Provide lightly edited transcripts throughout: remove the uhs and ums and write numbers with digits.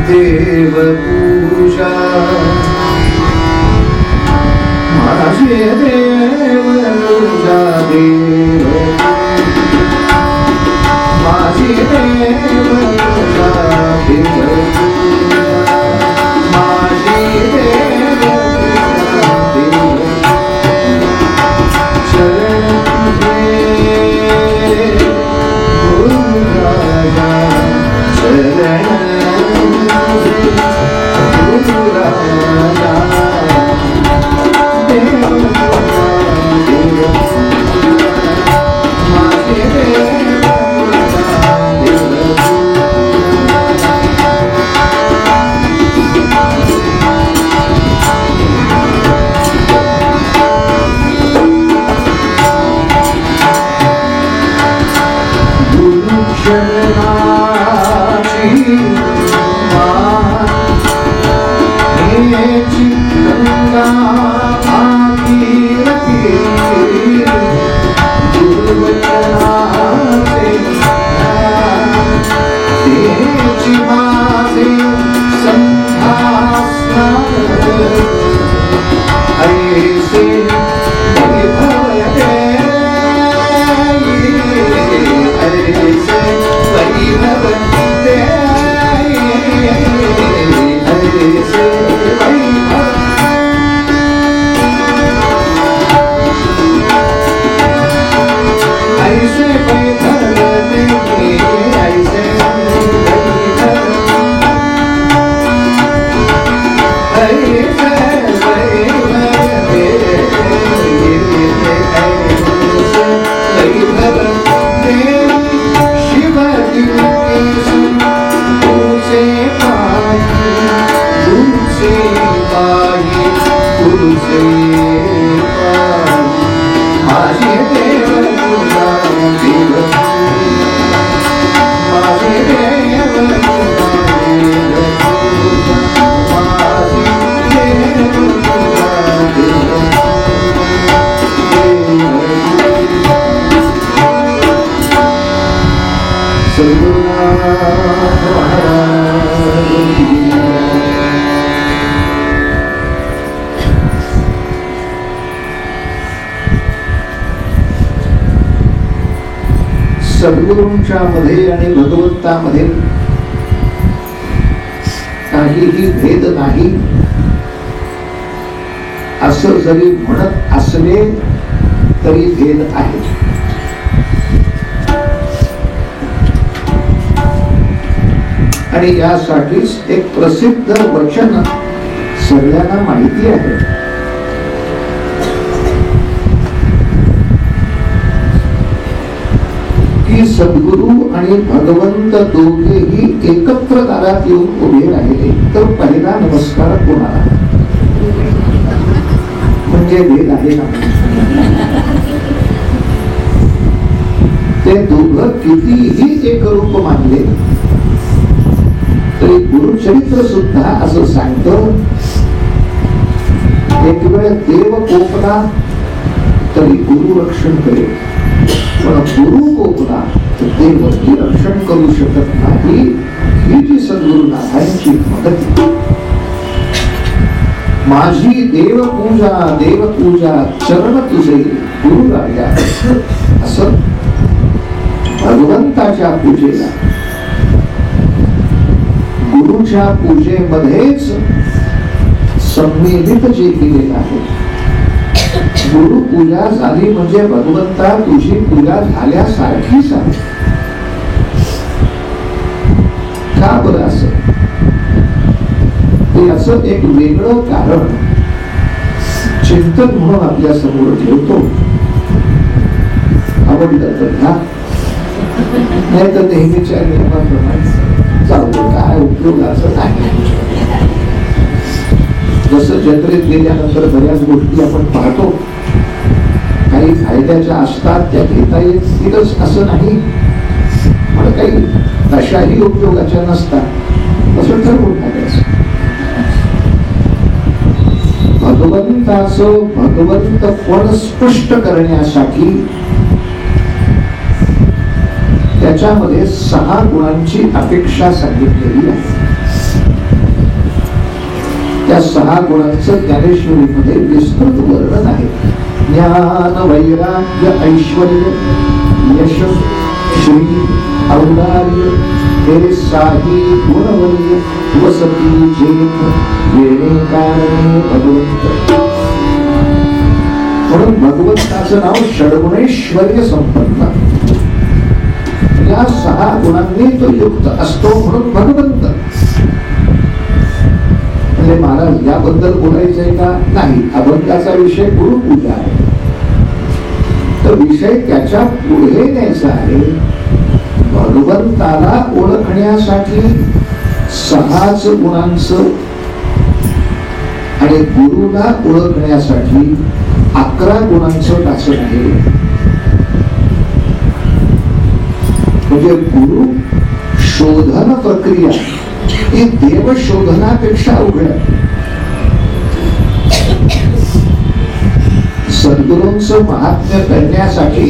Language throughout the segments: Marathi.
देव पूजा माझे देव पूजा देव माझे देव पूजा देव माझे देव पूजा देव शरण दे गुरु राजा शरण सद्गुरूंच्या मध्ये आणि भगवंतामध्ये काहीही भेद नाही असं जरी म्हणत असले तरी भेद आहे. आणि यासाठीच एक प्रसिद्ध वचन सगळ्यांना माहिती आहे. सद्गुरु आणि भगवंत दोघेही एकत्र दारात येऊन उभे राहिले तर पहिला नमस्कार कोणाला? म्हणजे भेद आहे ना. ते दोघं कितीही एक रूप मानले तरी गुरुचरित्र सुद्धा असं सांगतं, एक वेळ देव कोपला तरी गुरु रक्षण करेल, पण गुरु कोपला तर देव रक्षण करू शकत नाही. ही जी सद्गुरुनाथांची मदत. माझी देवपूजा चरण तुझे गुरु राजा, असं भगवंताच्या पूजेला गुरुच्या पूजेमध्येच सम्मिलित जे केलेलं आहे. गुरु पूजा झाली म्हणजे भगवंता तुझी पूजा झाल्यासारखीच आहे. का बरं असं? ते असं एक वेगळं कारण चिंतन म्हणून आपल्या समोर ठेवतो. आवडलं तर घ्या, नाही तर नेहमीच्या नियमाप्रमाणे जाऊ दे, काय उपयोगाचं नाही. जसं जत्रेत गेल्यानंतर बऱ्याच गोष्टी आपण पाहतो, काही फायद्याच्या असतात, त्या घेता येतीलच असं नाही, पण काही कशाही उपयोगाच्या नसतात, असं ठरवून टाकायचं. भगवंताचं भगवंतपण स्पष्ट करण्यासाठी त्याच्यामध्ये 6 गुणांची अपेक्षा सांगितलेली आहे. त्या 6 गुणांचं ज्ञानेश्वरीमध्ये विस्तृत वर्णन आहे. ज्ञान, वैराग्य, ऐश्वर्य, यश, श्री, औदार्य, हे साही गुणवर्य, वसती जेथ, येणे कारणे भगवंत. म्हणून भगवंताचं नाव षड्गुणैश्वर्य संपन्न. या 6 गुणांनी तो युक्त असतो म्हणून भगवंत. म्हणजे महाराज याबद्दल बोलायचंय का? नाही, अभंगाचा विषय गुरुपूजा आहे, तर विषय त्याच्या पुढे न्यायचा आहे. भगवंताला ओळखण्यासाठी 6 गुणांचं आणि गुरुला ओळखण्यासाठी 11 गुणांचं टाचण आहे. म्हणजे गुरु शोधन प्रक्रिया ही देव शोधनापेक्षा अवघड आहे. सद्गुरूंचं महात्म्य करण्यासाठी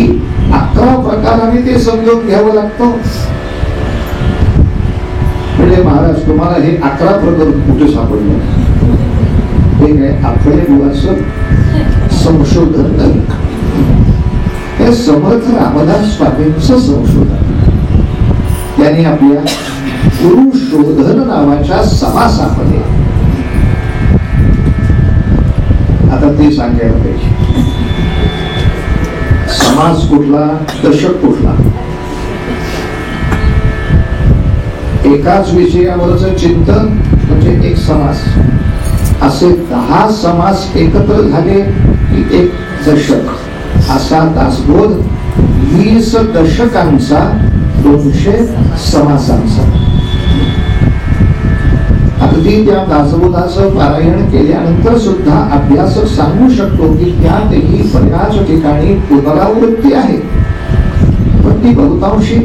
11 प्रकाराने ते समजून घ्यावं लागतं. म्हणजे महाराज तुम्हाला हे 11 प्रकार कुठे सापडलं? हे काय आपल्या गुणाचं संशोधन नाही, हे समर्थ रामदास स्वामींचं संशोधन. त्यांनी आपल्या गुरु शोधन नावाच्या समासामध्ये आता ते सांगायला पाहिजे. समास कुठला, दशक कुठला, एकाच विषयावरचं चिंतन म्हणजे एक समास. असे 10 समास एकत्र झाले की एक दशक. असा दासबोध 20 दशकांचा 200 समासांचा. अगदी त्या दासबोधाचं पारायण केल्यानंतर सुद्धा अभ्यास सांगू शकतो की त्यातही बऱ्याच ठिकाणी पुनरावृत्ती आहे, पण ती बहुतांशी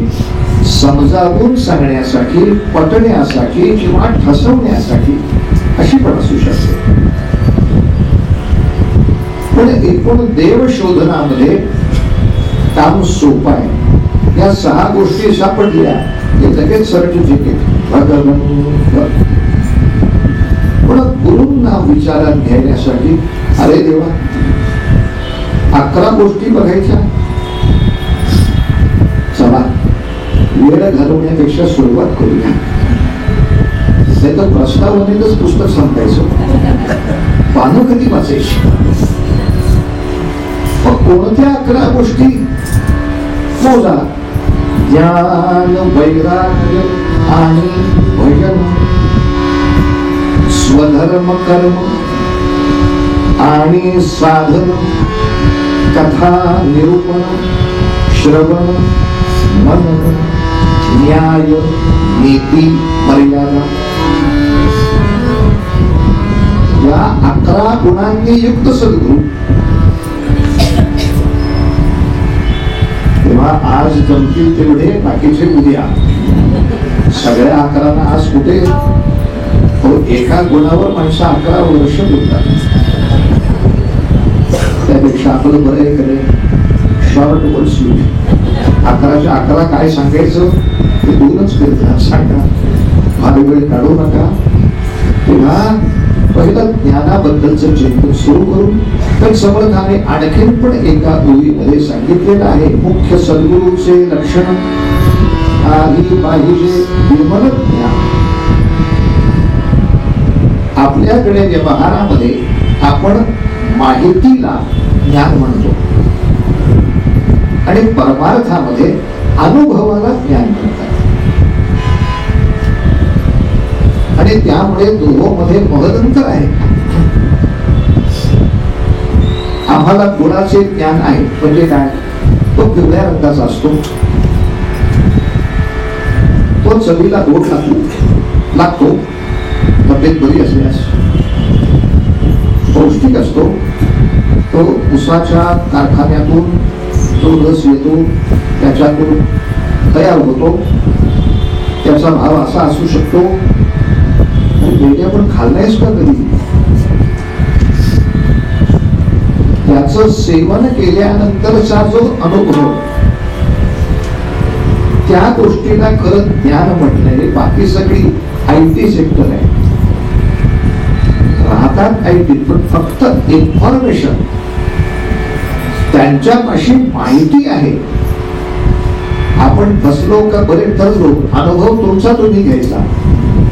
समजावून सांगण्यासाठी, पटण्यासाठी किंवा ठसवण्यासाठी अशी पण असू शकते. पण एकूण देव शोधनामध्ये काम सोपं आहे. या 6 गोष्टी सापडल्या की लगेच सर्टिफिकेट. पण गुरूंना विचारात घेण्यासाठी अरे देवा 11 गोष्टी बघायच्या, चला वेळ घालवण्यापेक्षा सुरुवात करूया. नाही तर प्रस्तावनेतच पुस्तक संपायचं, पानं कधी वाचायची. मग कोणत्या 11 गोष्टी मोजा? ज्ञान, वैराग्य आणि भजन, स्वधर्म कर्म आणि साधन, कथा निरूपण, श्रवण, मनन, न्याय, नीती, मर्यादा. या 11 गुणांनी युक्त सद्गुरू. तेव्हा आज जमतील तेवढे, बाकीचे उद्या. सगळ्या 11 आज कुठे? एका गुणावर माणसं 11 वर्ष बोलतात. त्यापेक्षा आपलं बरं आहे कडे शॉर्ट वर स्वीट. 11च्या 11 काय सांगायचं ते 2च फिरतात सांगा, फार वेळ काढू नका. तेव्हा पहिलं ज्ञानाबद्दलचं चिंतन सुरू करून तर समर्थाने आणखीन पण एका ओळीमध्ये सांगितलेलं आहे. मुख्य सद्गुरूचे लक्षण आधी पाहिजे निर्मल ज्ञान. आपल्याकडे व्यवहारामध्ये आपण माहितीला ज्ञान म्हणतो आणि परमार्थामध्ये अनुभवाला ज्ञान म्हणतात. आणि त्यामुळे दोहोंमध्ये महदंतर आहे. आम्हाला गुणाचे ज्ञान आहे म्हणजे काय, तो पिवळ्या रंगाचा असतो, तो चवीला गोड लागतो, तब्येत बरी असल्यास पौष्टिक असतो, तो उसाच्या कारखान्यातून जो रस येतो त्याच्यातून तयार होतो, त्याचा भाव असा असू शकतो. वेगळ्या पण खाल्लायस का कधी, त्याचं सेवन केल्यानंतरचा जो अनुभव, त्या गोष्टीला खरं ज्ञान म्हटलंय. बाकी सगळी आयटी सेक्टर आहे, राहतात आयटी, पण फक्त इन्फॉर्मेशन, त्यांच्यापाशी माहिती आहे. आपण बसलो का बरे ठरलो, अनुभव तुमचा तुम्ही घ्यायचा,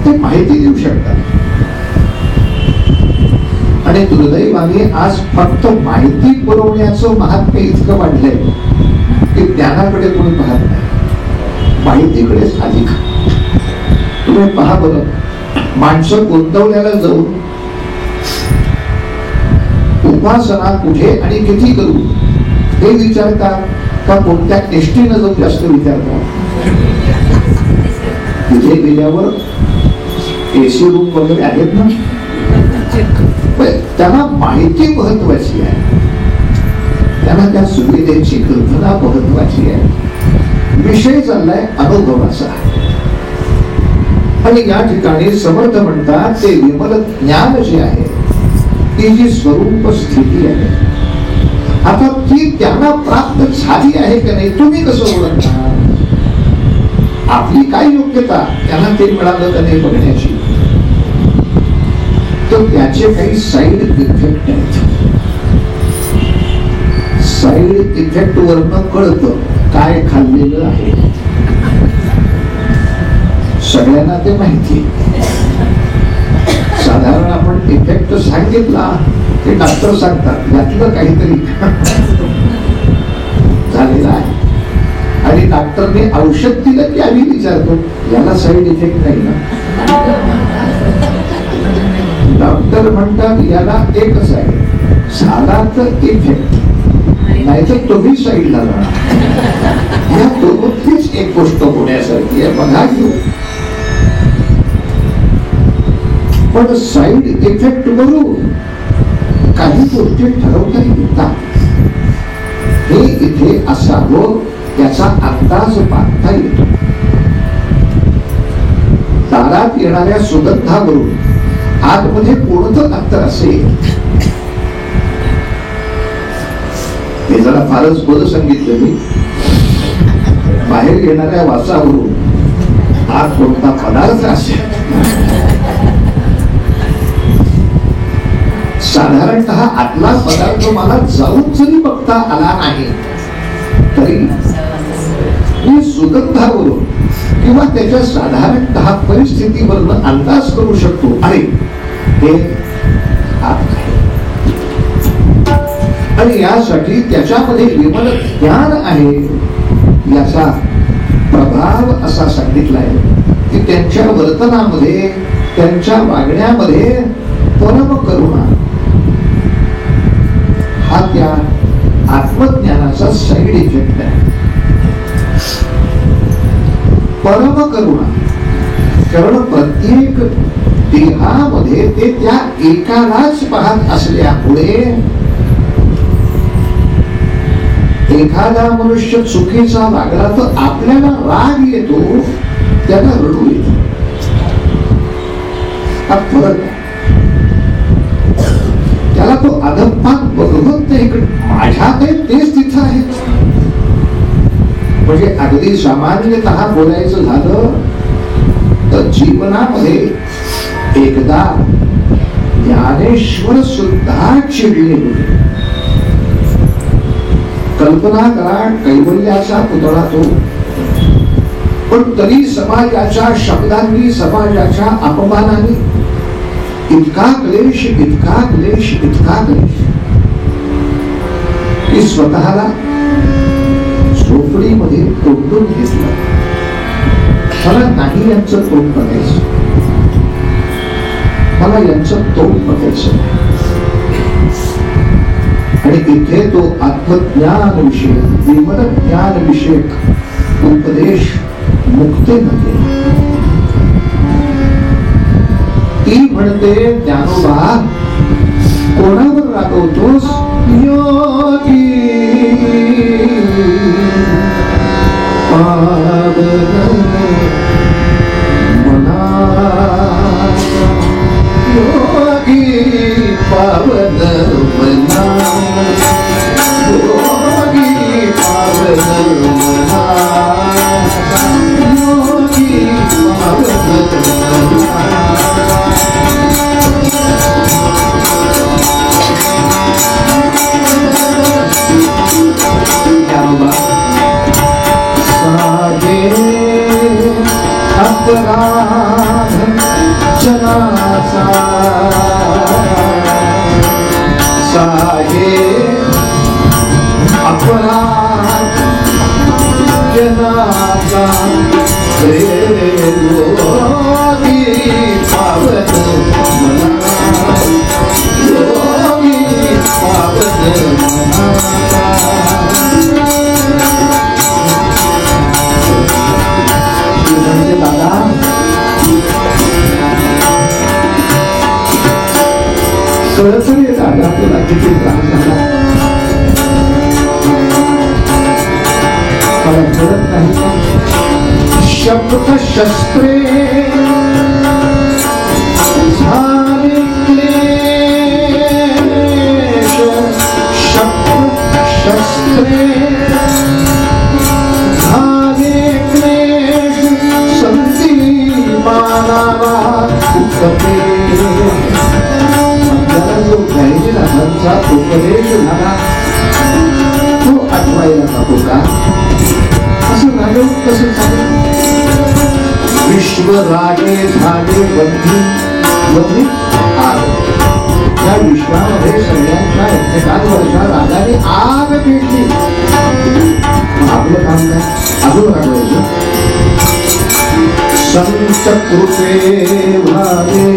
ते माहिती देऊ शकता. आणि दुर्दैवाने आज फक्त माहिती पुरवण्याचं महात्म्य इतकं वाढलंय की ज्ञानाकडे कोणी पाहत नाही, माहितीकडेच अधिक. तुम्ही पहा बरं, माणसं गोंदवल्याला जाऊन उपासना कुठे आणि किती करू हे विचारतात का कोणत्या एसटीनं जाऊन जास्त विचारतात. तिथे गेल्यावर एसी रूम वगैरे आहेत ना, त्यांना माहिती महत्वाची आहे, त्यांना त्या सुविधेची कल्पना महत्वाची आहे. विषय चाललाय अनुभवाचा. आणि या ठिकाणी समर्थ म्हणतात ते विमल ज्ञान जे आहे, ती जी स्वरूप स्थिती आहे, आता ती त्यांना प्राप्त झाली आहे का नाही तुम्ही कसं ओळखणार? आपली काय योग्यता त्यांना ते मिळालं का नाही बघण्याची. तर त्याचे काही साईड इफेक्ट आहेत. साईड इफेक्ट वरनं कळतं काय खाल्लेलं आहे, सगळ्यांना ते माहिती. साधारण आपण इफेक्ट सांगितला ते डॉक्टर सांगतात यातलं काहीतरी झालेलं आहे, आणि डॉक्टरने औषध दिलं की आम्ही विचारतो याला साईड इफेक्ट नाही ना. डॉक्टर म्हणतात याला एकच आहे, झाला तर इफेक्ट, नाही तर तुम्ही साईडला जाणार. या दोघीच एक गोष्ट होण्यासारखी आहे, बघा घेऊ. पण साईड इफेक्ट वरून काही गोष्टी ठरवता येतात. हे इथे असावं याचा अंदाज बांधता येतो. दारात येणाऱ्या सुगंधावरून आतमध्ये कोणतं अंतर असेल हे जरा फारच बोल सांगितलं मी. बाहेर येणाऱ्या वासावरून आत कोणता पदार्थ असेल, साधारणतः आतला पदार्थ मला जाऊन जरी बघता आला नाही तरी मी सुगंधावरून किंवा त्याच्या साधारणतः परिस्थितीवरून अंदाज करू शकतो, अरे हे आत आहे. आणि यासाठी त्याच्यामध्ये विमल ज्ञान आहे याचा प्रभाव असा सांगितलाय की त्यांच्या वर्तनामध्ये, त्यांच्या वागण्यामध्ये परम करुणा हा त्या आत्मज्ञानाचा साईड इफेक्ट आहे. परम करुणा, कारण प्रत्येक देहामध्ये ते त्या एकालाच पाहत असल्यामुळे एखादा मनुष्य चुकीचा वागला तर आपल्याला राग येतो, त्याला रडू येतो. हा फरक आहे. त्याला तो अधपात बघवत नाही, माझ्यात आहे तेच तिथं आहे. म्हणजे अगदी सामान्यतः बोलायचं झालं तर जीवनामध्ये एकदा ज्ञानेश्वर सुद्धा चिडले होते. कल्पना करा, कैवल्याचा पुतळा तो, पण तरी समाजाच्या शब्दांनी, समाजाच्या अपमानाने इतका क्लेश, इतका क्लेश, इतका क्लेश की स्वतःला झोपडीमध्ये कोंडून घेतलं. मला नाही यांचं तोंड बघायचं, मला यांचं तोंड बघायचं. आणि इथे तो आत्मज्ञान विषयक विमल ज्ञान विषयक उपदेश मुक्तेनं केला. ती म्हणते ज्ञानोबा कोणावर रागवतोस? योगी पावन मना, योगी पावन मना, योगी पावन मना, योगी पावन मना. अपराध जनाचा साहे अपराध जनाचा योगी पावन मना, योगी पावन मना. दादा कळतरी दादा तुला किती त्रास झाला मला कळत नाही. शब्द शस्त्रे झाले क्लेश, शब्द शस्त्रे झाले क्लेश, संती मानावा उपदेश. आपल्याला जो घ्यायचे नामांचा उपदेश झाला तो आठवायला नको का? असं रागव कसं चालेल? विश्व रागे झाले बंधी, बंधी आग. त्या विश्वामध्ये सगळ्यांच्या एकमेकांत वर्षा रागाने आग पेटली. आपलं काम काय? अजून रागवायचं. संत कृपे भावे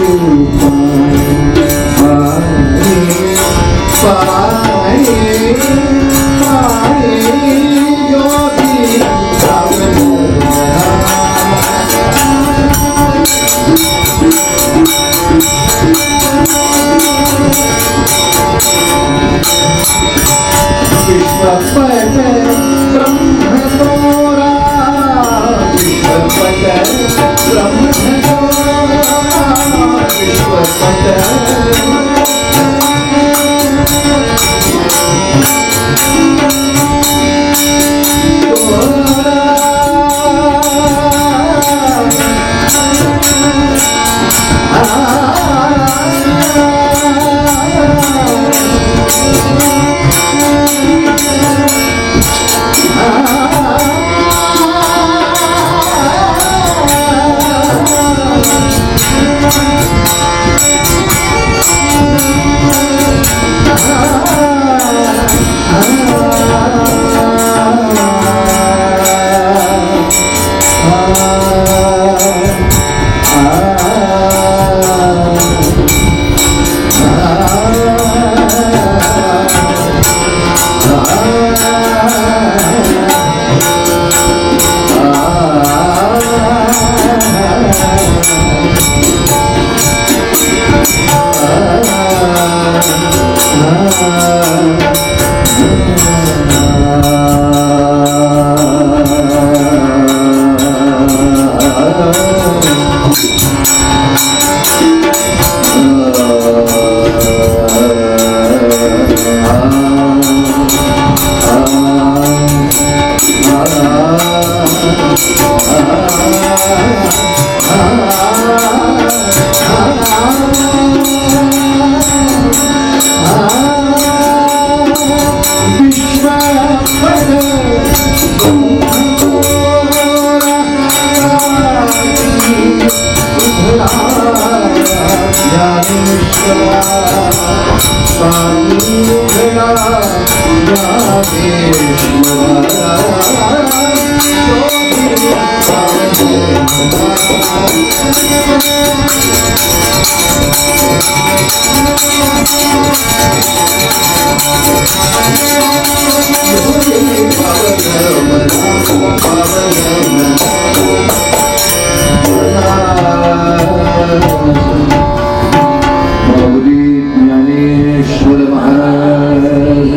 ज्ञानेश्वर महाराज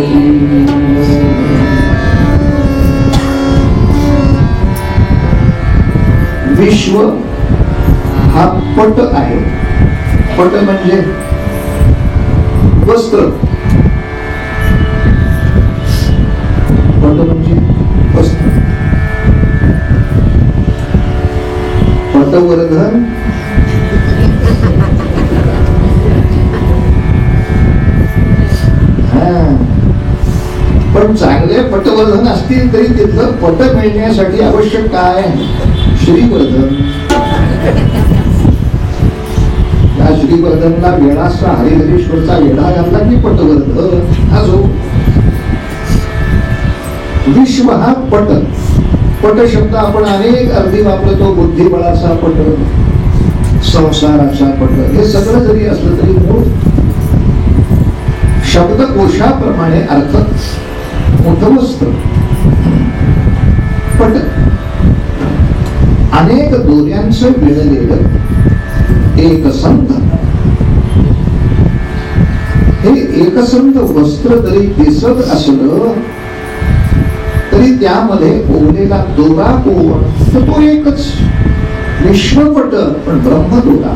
विश्व हा पट आहे. पट म्हणजे वस्त्र. पट म्हणजे वस्त्र. पटवर्धन पण चांगले पटवर्धन असतील तरी तिथलं पट मिळण्यासाठी आवश्यक काय? श्रीवर्धन. या श्रीवर्धनला वेळाचा हरिहरेश्वरचा वेढा घातला की पटवर्धन असो. विश्व हा पट. पट शब्द आपण अनेक अर्थी वापरतो. बुद्धिबळाचा पट, संसाराचा पट. हे सगळं जरी असलं तरी मूळ शब्दकोशाप्रमाणे अर्थ मोठं वस्त्र. पट अनेक दोऱ्यांचं विणलेलं एकसंध. हे एकसंध वस्त्र जरी दिसत असलं तरी त्यामध्ये ओढलेला दोरा कोण? तर तो एकच विश्वपट. पण ब्रह्मदोरा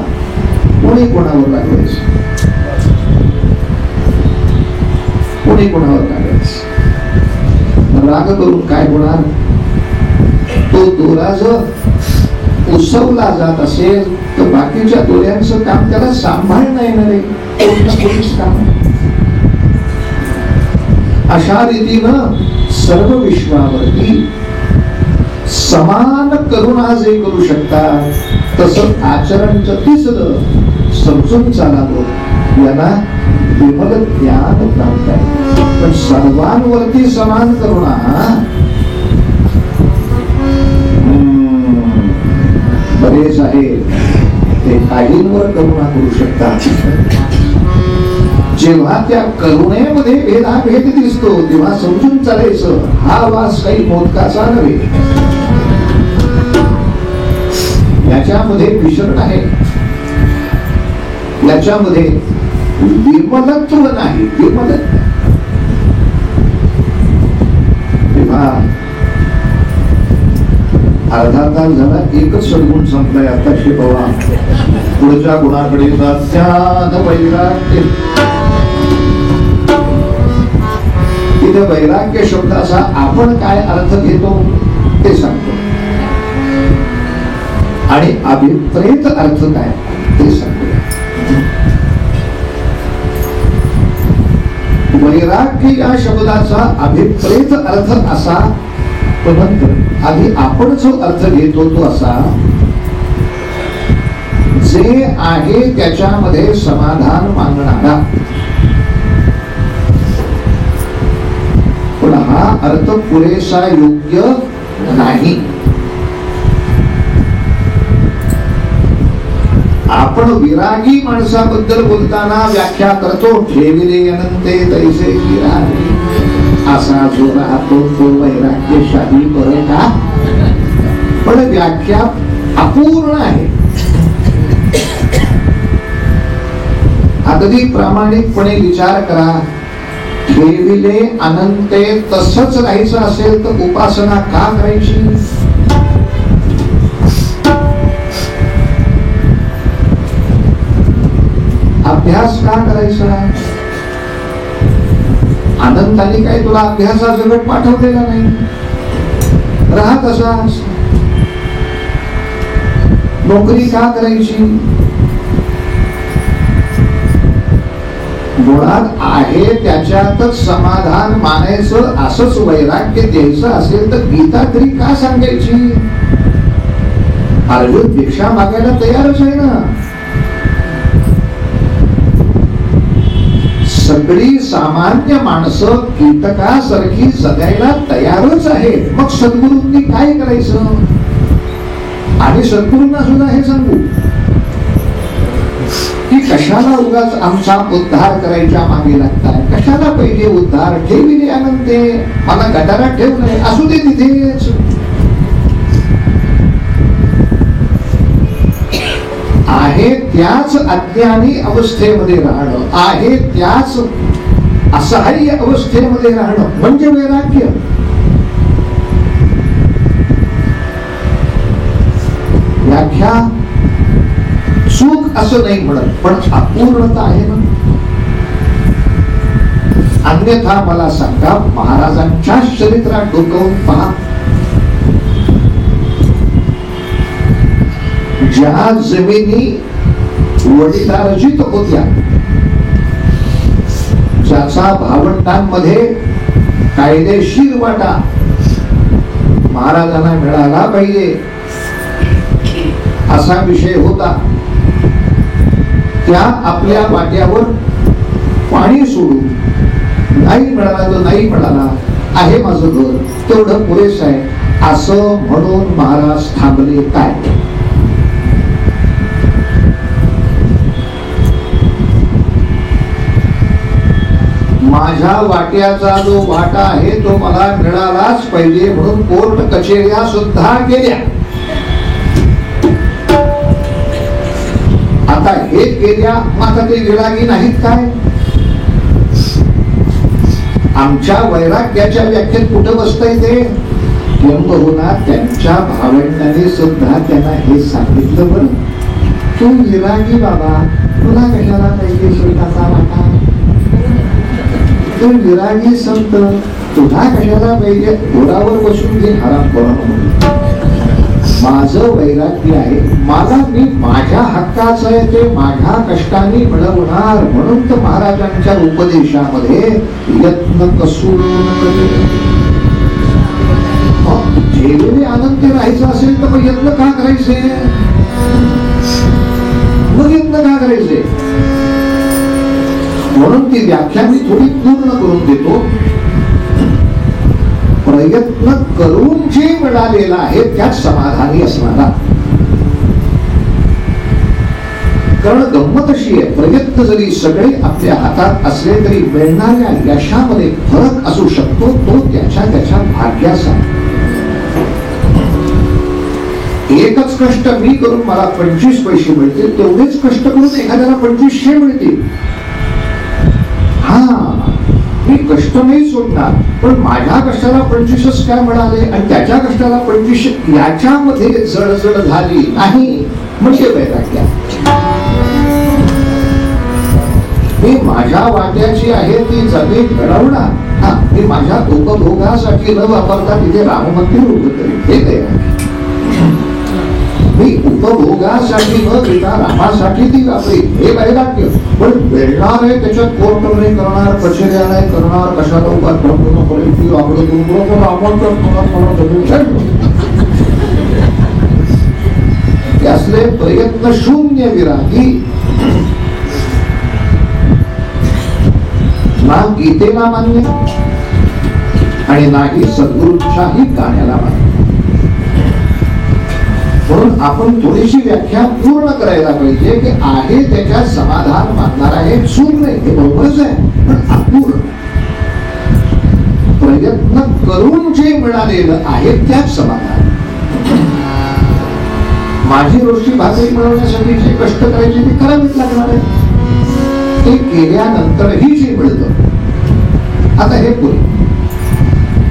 कोणी कोणावर लागायचं? कोणी कोणावर लागायचं? राग करून काय होणार? तो दोरा जर उसवला जात असेल तर बाकीच्या दोऱ्यांचं काम त्याला सांभाळणं येणार आहे. काम अशा रीतीनं सर्व विश्वावरती समान करुणा जे करू शकतात तसं आचरण दिसलं समजून चालावं याला विमल ज्ञान प्राप्त आहे. पण सर्वांवरती समान करुणा बरेच आहे ते काहींवर करुणा करू शकतात. जेव्हा त्या करुणेमध्ये भेदाभेद दिसतो तेव्हा समजून चालायचं हा वास काही मोदकाचा नव्हे, याच्यामध्ये विसरण आहे, याच्यामध्ये विमलत्व नाही. विमल तेव्हा अर्धा तास झाला, एकच सद्गुण संपलाय. आता शिकवा पुढच्या गुणाकडे वैराग्य. तिथे वैराग्य शब्दाचा आपण काय अर्थ घेतो ते सांगतो आणि अभिप्रेत अर्थ काय ते सांगतो. वैराग्य या शब्दाचा अभिप्रेत अर्थ असा, परंतु आधी आपण जो अर्थ घेतो तो असा, जे आहे त्याच्यामध्ये समाधान मागणारा. पण हा अर्थ पुरेसा योग्य नाही. आपण विरागी माणसाबद्दल बोलताना व्याख्या करतो, ठेविले अनंते तैसे विरागी. असा जो राहतो तो वैराग्यशाही बरं का? पण व्याख्या अपूर्ण आहे. अगदी प्रामाणिकपणे विचार करा. ठेविले अनंते तसंच राहायचं असेल तर उपासना का करायची? अभ्यास का करायचा? आनंदाने काय तुला अभ्यासाचा गट पाठवलेला नाही, राहत असाच. नोकरी का करायची? गुणात आहे त्याच्यातच समाधान मानायचं, असंच वैराग्य द्यायचं असेल तर गीता तरी का सांगायची? अर्जुन भिक्षा मागायला तयारच आहे ना. सगळी सामान्य माणसं कीटकासारखी जगायला तयारच आहे. मग सद्गुरूंनी काय करायचं? आणि सद्गुरूंना सुद्धा हे सांगू की कशाला उगाच आमचा उद्धार करायच्या मागे लागताय. कशाला पाहिजे उद्धार, ठेविले आनंदे, मला गटारात ठेवू नये, असू दे तिथेच. आहे त्याच अज्ञानी अवस्थेमध्ये राहणं, आहे त्याच असहाय्य अवस्थेमध्ये राहणं म्हणजे वैराग्य. व्याख्या चूक असं नाही म्हणत, पण अपूर्णता आहे ना. अन्यथा मला सांगा, महाराजांच्या चरित्रात डोकावून पहा. ज्या जमिनी वडिलार्जित होत्या, ज्याचा भावंडांमध्ये कायदेशीर वाटा महाराजांना मिळाला पाहिजे असा विषय होता, त्या आपल्या वाट्यावर पाणी सोडून, नाही मिळाला तर नाही मिळाला, आहे माझं घर तेवढं पुरेस आहे असं म्हणून महाराज थांबले काय? माझ्या वाट्याचा जो वाटा आहे तो मला मिळालाच पाहिजे म्हणून कोर्ट कचेऱ्या सुद्धा केल्या. आता हे केल्या, आता ते विरागी नाहीत काय? आमच्या वैराग्याच्या व्याख्येत कुठं बसतंय ते? किंबहुना त्यांच्या भावंडांनी सुद्धा त्यांना हे सांगितलं, बरं तू विरागी बाबा, तुला कशाला पाहिजे स्वतःचा वाटा? तू विरागी संत, तुला कशाला पाहिजे? घोडावर बसून घे हराम करून. माझं वैराग्य आहे, मला मी माझ्या हक्काचं आहे ते माझ्या कष्टाने मिळवणार म्हणून तर महाराजांच्या उपदेशामध्ये यत्न कसून जेवढे आनंदी राहायचं असेल तर मग यत्न का करायचे? मग यत्न का करायचे? म्हणून ती व्याख्या मी थोडी पूर्ण करून देतो. प्रयत्न करून जे मिळालेला आहे त्यात समाधानी असणारा. कारण गंमत अशी आहे, प्रयत्न जरी सगळे आपल्या हातात असले तरी मिळणाऱ्या यशामध्ये फरक असू शकतो, तो त्याच्या भाग्याचा. एकच कष्ट मी करून मला 25 पैसे मिळतील, तेवढेच कष्ट करून एखाद्याला 2500 मिळतील. मी कष्ट नाही सोडणार, पण माझ्या कष्टाला 25 काय मिळाले आणि त्याच्या कष्टाला 25, याच्यामध्ये जळजळ झाली नाही म्हणजे वैराग्य. मी माझ्या वाट्याची आहे ती जमीन घडवणार, मी माझ्या उपभोगासाठी न वापरता तिथे राम मंदिर उभं करेन, हे वैराग्य. मी उपभोगासाठी न देता रामासाठी ती वापरेन, हे वैराग्य. पण मिळणार आहे त्याच्यात कोर्ट नाही करणार, कचेऱ्या नाही करणार, कशाला उभा असले प्रयत्न शून्य विरागी ना गीतेला मान्य आणि नाही सद्गुरूंच्याही गाण्याला मान्य. म्हणून आपण थोडीशी व्याख्या पूर्ण करायला पाहिजे की आहे त्याच्यात समाधान मानणार आहे, चूक नाही, हे बरोबरच आहे, पण अपूर्ण. प्रयत्न करून जे मिळालेलं आहे त्यात समाधान. माझी रोजची भाकरी मिळवण्यासाठी जे कष्ट करायचे ते करावेच लागणार आहे. ते केल्यानंतरही जे मिळतं, आता हे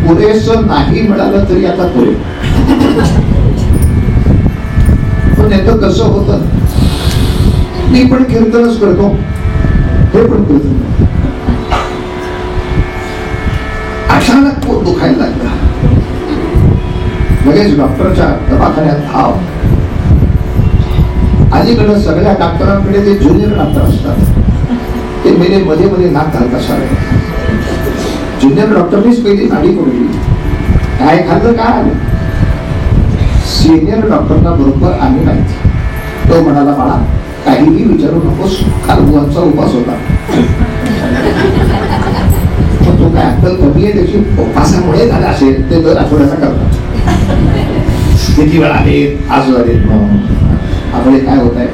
पुरेसं नाही मिळालं तरी आता पुरे. पण याचं कसं होतं, मी पण कीर्तनच करतो, हे पण कीर्तन, अचानक पोट दुखायला लागला, लगेच डॉक्टरच्या दवाखान्यात धाव. अलीकडे सगळ्या डॉक्टरांकडे ते ज्युनियर डॉक्टर असतात, ते मेले मध्ये मध्ये नाक घालता सारे. ज्युनियर डॉक्टरनीच पहिली नाडी पडली, काय खाल्लं काय आलं. सिनियर डॉक्टरला बरोबर आम्ही माहिती. तो म्हणाला, बाळा काहीही विचारू नकोस, काल बुवांचा उपास होता. तो काय अक्कल कमी आहे त्याची, उपासामुळे झाला असेल, ते दर आठवड्याला करतात. किती वेळा आले, आज आले, आपण काय होत आहे.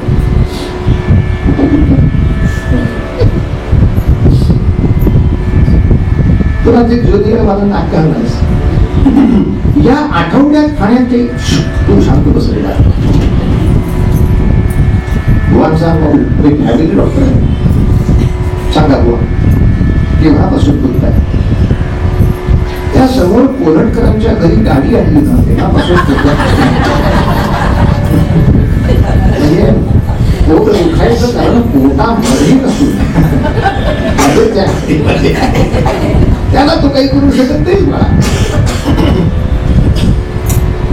तुला ते ज्योतिरा मला नाकारणारच. या आठवड्यात खाण्यात तू शांत बसलेला बुवांचा फॅमिली डॉक्टर आहे. सांगा बुवा केव्हापासून बोलताय? त्या समोर कोरटकरांच्या घरी गाडी आणली ना तेव्हापासून म्हणजे पोट दुखायचं कारण पोटामध्ये नसून त्याला तो काही करू शकत नाही. मला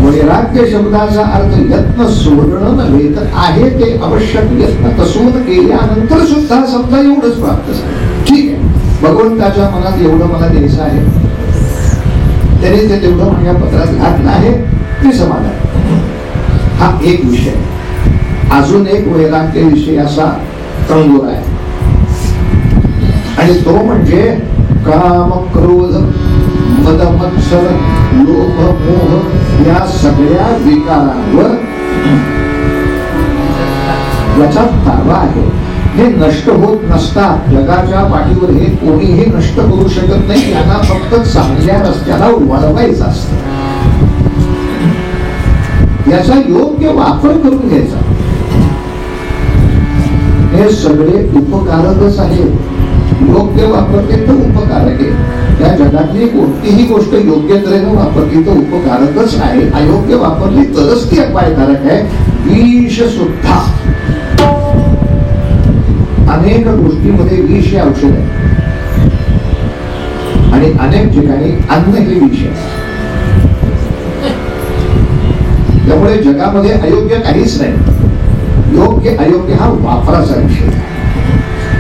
वैराग्य शब्दाचा अर्थ यत्न सोडणं नव्हे तर आहे ते आवश्यक यत्न कसून केल्यानंतर सुद्धा समजा एवढंच प्राप्त झालं. ठीक आहे, भगवंताच्या मनात एवढं मला द्यायचं आहे, त्याने ते तेवढं माझ्या पत्रात घातलं आहे, ते समाधान. हा एक विषय. अजून एक वैराग्य विषय असा तंगोर आहे आणि तो म्हणजे काम क्रोध मद मत्सर लोभ मोह या सगळ्या विकारांवर याचा ताबा आहे. हे नष्ट होत नसतात. जगाच्या पाठीवर हे कोणीही नष्ट करू शकत नाही. यांना फक्त चांगल्या रस्त्याला वळवायचं असतं. याचा योग्य वापर करून घ्यायचा. हे सगळे उपकारकच आहे. योग्य वापरते तर उपकारक आहे. त्या जगातली कोणतीही गोष्ट योग्य तऱ्हेने वापरली तर उपकारकच आहे. अयोग्य वापरली तरच ती अपायकारक आहे. विष सुद्धा अनेक गोष्टींमध्ये विष हे औषध आहे आणि अनेक ठिकाणी अन्न हे विष आहे. त्यामुळे जगामध्ये अयोग्य काहीच नाही. योग्य अयोग्य हा वापराचा विषय.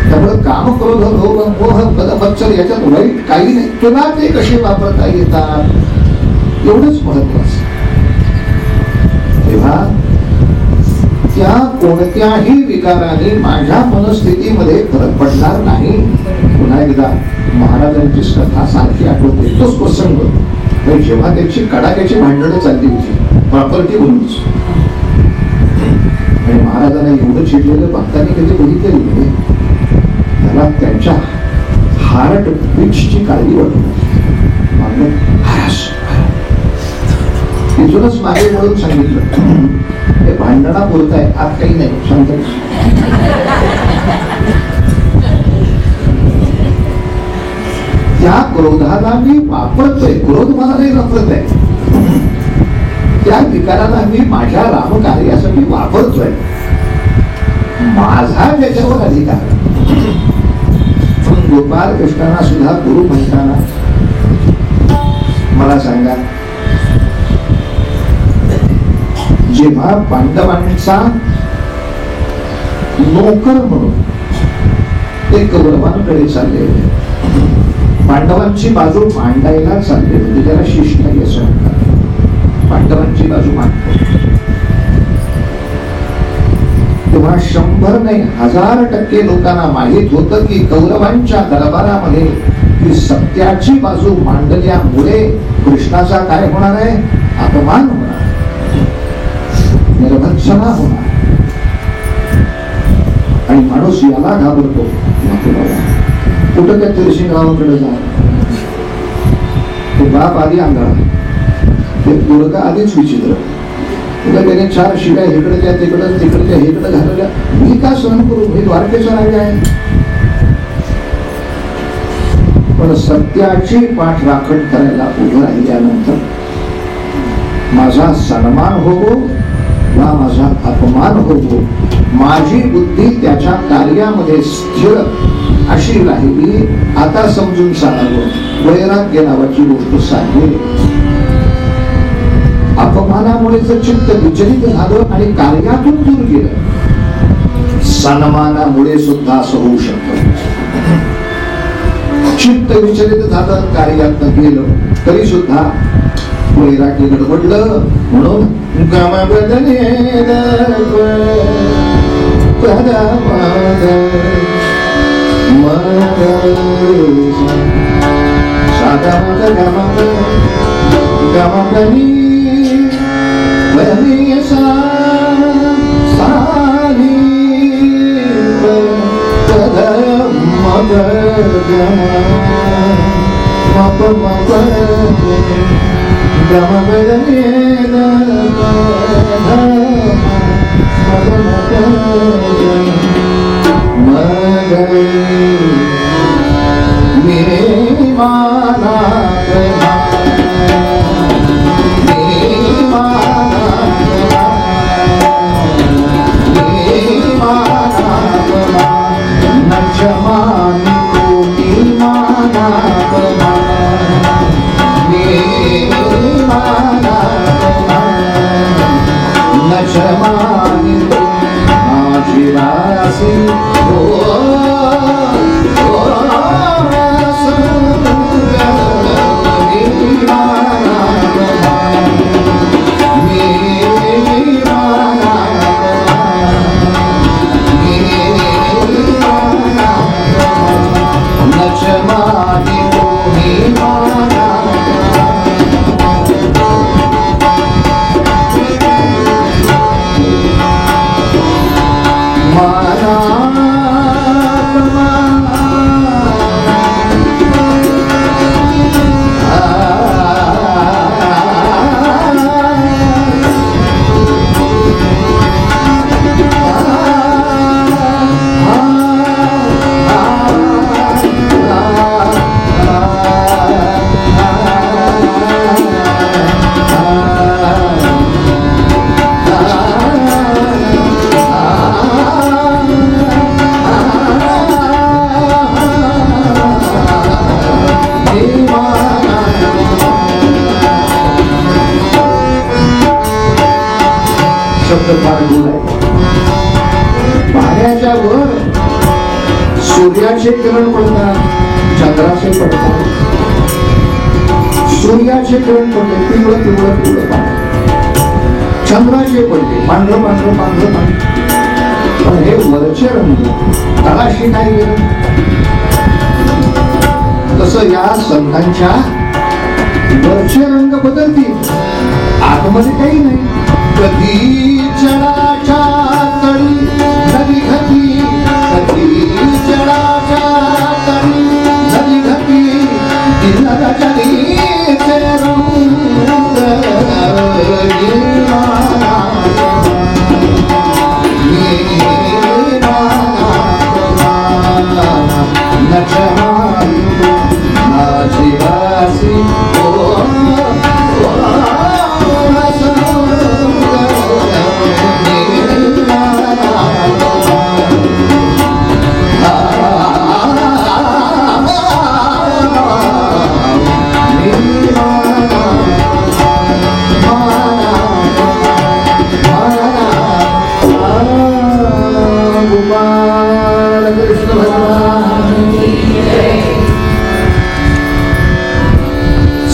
त्यामुळे काम क्रोध लोभ मोह मद मत्सर याच्यात वाईट काही नाही. तुला ते कसे वापरता येतात एवढंच महत्वाचं. तेव्हा त्या कोणत्याही विकाराने माझ्या मनस्थितीमध्ये फरक पडणार नाही. पुन्हा एकदा महाराजांची कथा सारखी आठवते. तोच प्रसंग जेव्हा त्याची कडाक्याची भांडणं चालली होती प्रॉपर्टी बोलूच आणि महाराजांना एवढं चिडलेलं भक्तांनी कधी बघितलेलं नाही. त्याला त्यांच्या हार्ट बीटची काळजी वाटली. तिथूनच मागे म्हणून सांगितलं हे भांडणा पुरत आहे, आत काही नाही, शांत. त्या क्रोधाला मी वापरतोय. क्रोध मला नाही नफरत आहे. त्या विकाराला मी माझ्या रामकार्यासाठी वापरतोय. माझा त्याच्यावर अधिकार. गोपाल कृष्णांना सुद्धा गुरु म्हणताना मला सांगा, जेव्हा पांडवांचा नोकर म्हणून ते कौरवांकडे चालले होते, पांडवांची बाजू मांडायला चालले होते, त्याला शिष्टाई असं म्हणतात. पांडवांची बाजू मांडतो तेव्हा 100 नाही 1000% लोकांना माहित होतं की कौरवांच्या दरबारामध्ये ही सत्याची बाजू मांडल्यामुळे कृष्णाचा काय होणार आहे? अपमान होणार, निर्भत्सना होणार. आणि माणूस याला घाबरतो. कुठं त्या तुळशीरावांकडे जा, ते बाप आधी आंधळा, ते पोरगा आधीच विचित्र. तुला त्याने 4 शिव्या इकडच्या तिकडं तिकडच्या इकडं घालवल्या. मी का सहन करू? हे द्वारकेचा राजा आहे. पण सत्याची पाठ राखण करायला उभं राहिल्यानंतर माझा सन्मान होवो वा माझा अपमान होवो, माझी बुद्धी त्याच्या कार्यामध्ये स्थिर अशी राहिली. आता समजून सांगावं, वैराग्य नावाची गोष्ट सांगेल. अपमानामुळे जर चित्त विचलित झालं आणि कार्यातून दूर गेलं, सन्मानामुळे सुद्धा असं होऊ शकतं. चित्त विचलित झालं, कार्यात गेलं तरी सुद्धा वैराग्य गडबडलं. म्हणून पाण्याच्या वर सूर्याचे किरण पडतात, चंद्राचे पडतात. सूर्याचे किरण पडले पिवळं पिवळं पिवळं पाणी, चंद्राचे पडले पांढरं पांढरं पांढरं पाणी. पण हे वरचे रंग तळाशी नाही गेलं. तसं या संतांच्या वरचे रंग बदलतील, आतमध्ये काही नाही. कधी जळाच्या तळी नदी घाती, कधी जळाच्या तळी नदी घाती, नदाच्या नीचे रंग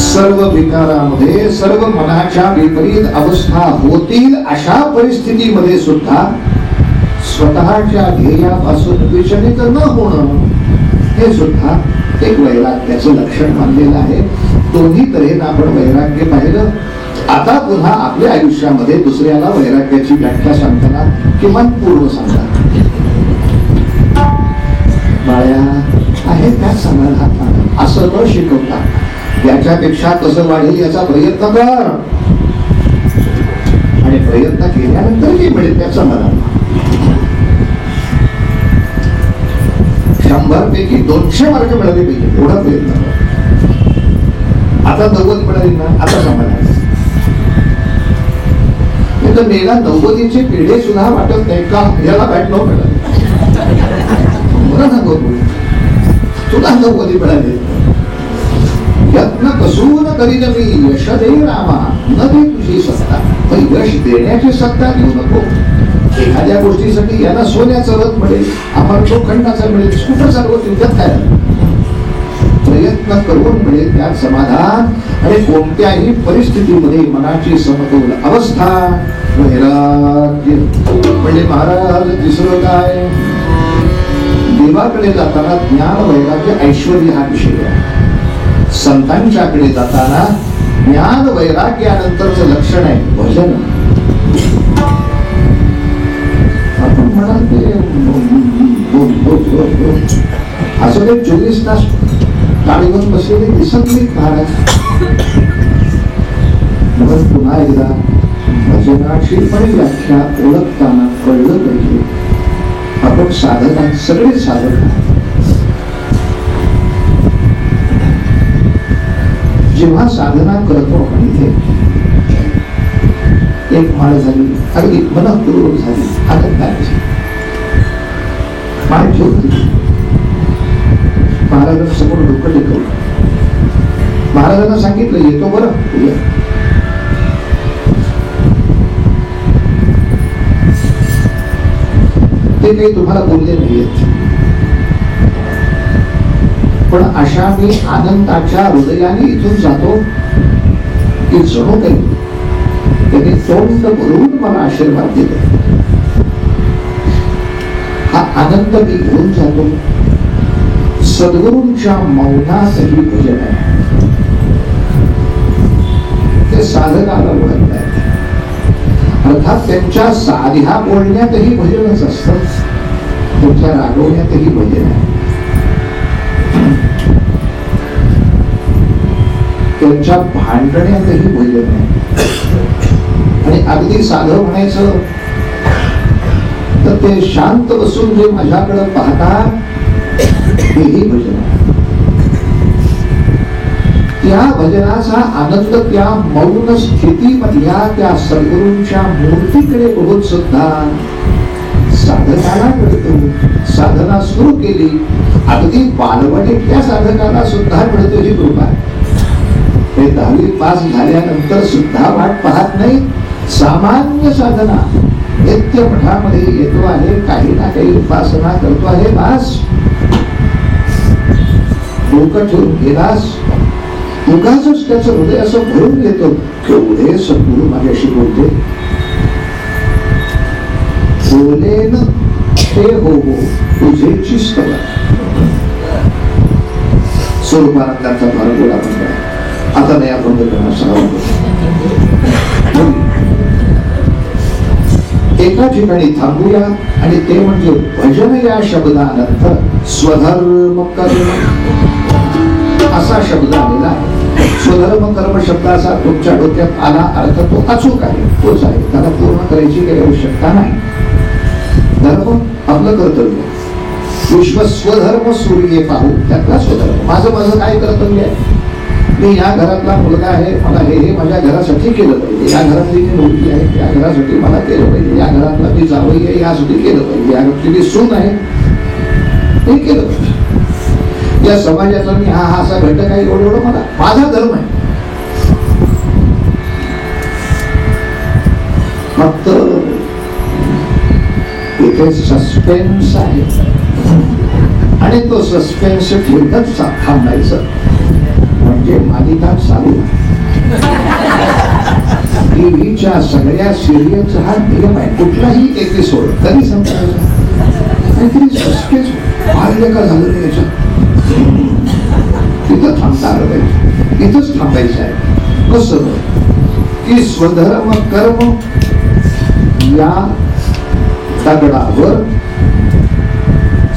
सर्व विकारामध्ये, सर्व मनाच्या विपरीत अवस्था होतील अशा परिस्थितीमध्ये सुद्धा स्वतःच्या ध्येयापासून विचलित न होणं हे सुद्धा एक वैराग्याचं लक्षण मानलेलं आहे. दोन्ही तऱ्हेनं आपण वैराग्य पाहिलं. आता पुन्हा आपल्या आयुष्यामध्ये दुसऱ्याला वैराग्याची व्याख्या सांगताना किमान पूर्ण सांगा. बाळ्या आहे त्या समाधान असं न शिकवता याच्यापेक्षा कसं वाढेल याचा प्रयत्न कर, आणि प्रयत्न केल्यानंतर जे मिळेल त्याचं मला 100 पैकी 200 मार्क मिळाले पाहिजे एवढा प्रयत्न कर. आता 90 मिळाली ना, आता समाधान. तर मेला 90चे पेढे सुद्धा वाटत नाही का याला 92 मिळाले. मला सांगतो तुला 90 मिळाले. यत्न कसून करीन मी यश दे रामा, न दे तुझी सत्ता. पण यश देण्याची सत्ता देऊ नको. एखाद्या गोष्टीसाठी यांना सोन्याचं रथ मिळेल, आम्हाला लोखंडाचा मिळेल, स्कूटर चालवतील, त्यात काय प्रयत्न करून मिळेल त्यात समाधान. आणि कोणत्याही परिस्थितीमध्ये मनाची समतोल अवस्था वैराग्य. म्हणजे महाराज तिसरं काय, देवाकडे जाताना ज्ञान वैराग्य ऐश्वर्य हा विषय आहे. संतांच्याकडे जाताना ज्ञान वैराग्यानंतरचं लक्षण आहे भजन. आपण म्हणाल ते असं ते 24 तास टाळीवर बसलेले दिसत नाहीत महाराज. म्हणून पुन्हा एकदा भजनाची पण व्याख्या ओळखताना कळलं पाहिजे आपण साधकांत सगळे साधक आहात. जेव्हा साधना करतो आपण इथे एक माळ झाली, अगदी मनपूर्वक झाली, आनंदाची माळ ठेवली, महाराजांसमोर डोकं टेकवलं, महाराजांना सांगितलं येतो बरं उद्या. ते काही तुम्हाला बोलले नाहीयेत, पण अशा मी आनंदाच्या हृदयाने इथून जातो की जणू काही त्यांनी तोंड भरून मला आशीर्वाद दिले. हा आनंद मी घेऊन जातो. सद्गुरूंच्या मौनातही भजन आहे. ते साधकाला ओळखत आहेत. अर्थात त्यांच्या साध्या बोलण्यातही भजनच असतं, त्यांच्या रागवण्यातही भजन आहे, त्यांच्या भांडण्यातही भजन आहे. आणि अगदी साधं म्हणायचं तर ते शांत बसून जे माझ्याकडे पाहतात तेही भजन आहे. त्या भजनाचा आनंद त्या मौन स्थितीमधल्या त्या सद्गुरूंच्या मूर्तीकडे बघून सुद्धा साधकाला मिळतो. साधना सुरू केली, अगदी बालवडीतल्या साधकाला सुद्धा मिळतो ही कृपा आहे. ते 10वी पास झाल्यानंतर सुद्धा वाट पाहत नाही. सामान्य साधना नित्य मठामध्ये येतो आहे, काही ना काही उपासना करतो आहे, बास डोकं ठेवून गेलास. उगाचच त्याचं हृदय असं भरून येतो केवढे सद्गुरू माझ्याशी बोलते. बोलेन ते हो हो तुझेची स्तव. स्वरूपानंदाचा भरगोळा म्हणला. आता नाही आपण एका ठिकाणी थांबूया आणि ते म्हणजे भजन या शब्दानंतर स्वधर्म कर्म असा शब्द आलेला आहे. स्वधर्म कर्म शब्दाचा तुमच्या डोक्यात आला अर्थ तो अचूक आहे, तोच आहे, त्याला पूर्ण करायची काही आवश्यकता नाही. धर्म आपलं कर्तव्य, विश्व स्वधर्म सूर्य पाहू त्यातला स्वधर्म. माझं काय कर्तव्य आहे? मी या घरातला मुलगा आहे, मला हे माझ्या घरासाठी केलं पाहिजे. या घरातली जी मुलगी आहे त्या घरासाठी मला केलं पाहिजे. या घरातला मी जावई आहे यासाठी केलं पाहिजे. या घरातली मी सून आहे ते केलं पाहिजे. या समाजाचा मी हा असा घटक आहे, एवढं मला माझा धर्म आहे. फक्त इथे सस्पेन्स आहे आणि तो सस्पेन्स ठेवतच थांबायचं म्हणजे मालिका चालू. टीव्हीच्या सगळ्या सिरियलचा हा नियम आहे. कुठलाही एपिसोड कधी संपवायचा, काहीतरी सस्पेन्स मारले का झालं नाही याच्यात, तिथं थांबता आलं पाहिजे, इथंच थांबायचं आहे. कसं की स्वधर्म कर्म या दगडावर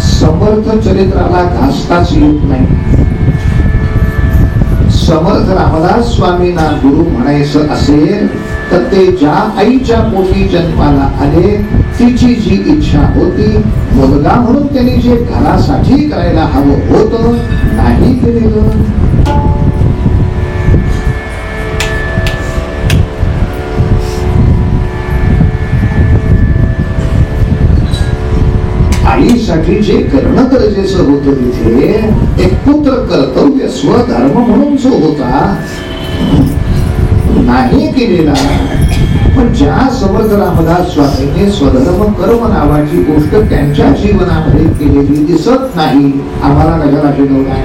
समर्थ चरित्राला घासताच येत नाही. समर्थ रामदास स्वामींना गुरु म्हणायचं असेल तर ते ज्या आईच्या पोटी जन्माला आले तिची जी इच्छा होती मुलगा म्हणून त्यांनी जे घरासाठी करायला हवं होतं नाही केलेलं. आईसाठी जे करणं गरजेचं होतं तिथे एक पुत्र कर्तव्य स्वधर्म म्हणून जो होता नाही केलेला. पण ज्या समर्थ रामदास स्वामींनी स्वधर्म कर्म नावाची गोष्ट त्यांच्या जीवनामध्ये केलेली दिसत नाही, आम्हाला कशाला शिकवलं आहे.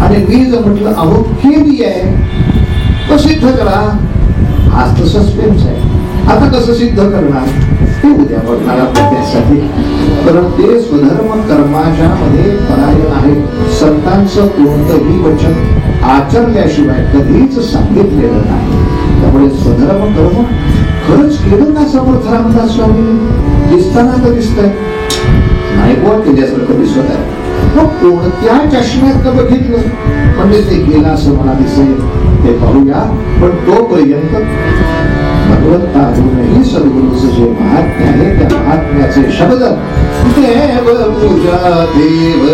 आणि मी जर म्हटलं अहो केली आहे तो सिद्ध करा, आज तर सस्पेन्स आहे. आता कसं सिद्ध करणार ते उद्या बघणार आपण त्यासाठी. कारण ते स्वधर्म कर्माच्या मध्ये परायण आहे. संतांचं कोणतंही वचन आचरल्याशिवाय कधीच सांगितलेलं नाही. त्यामुळे स्वधर्म कर्म खरंच केलं ना समर्थ रामदास स्वामी दिसताना तर दिसतंय नाही बुवा केल्यासारखं दिसत आहे. मग कोणत्या चष्म्यात बघितलं म्हणजे ते गेलं असं मला दिसेल ते पाहूया. पण तोपर्यंत भगवंता अजूनही सद्गुरूचं जे महात्म्य आहे त्या महात्म्याचे शब्द देव पूजा देव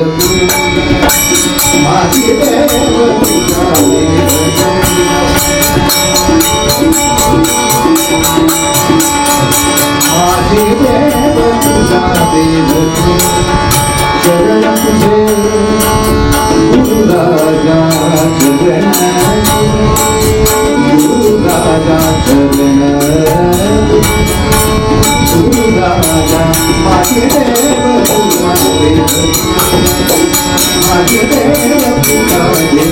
माझी देव पूजा माझी देव पूजा देव शरण तुझे गुरु राजा चरण गुरु राजा चरण गुरु राजा माझे देव पूजा देव माझे देव पूजा देव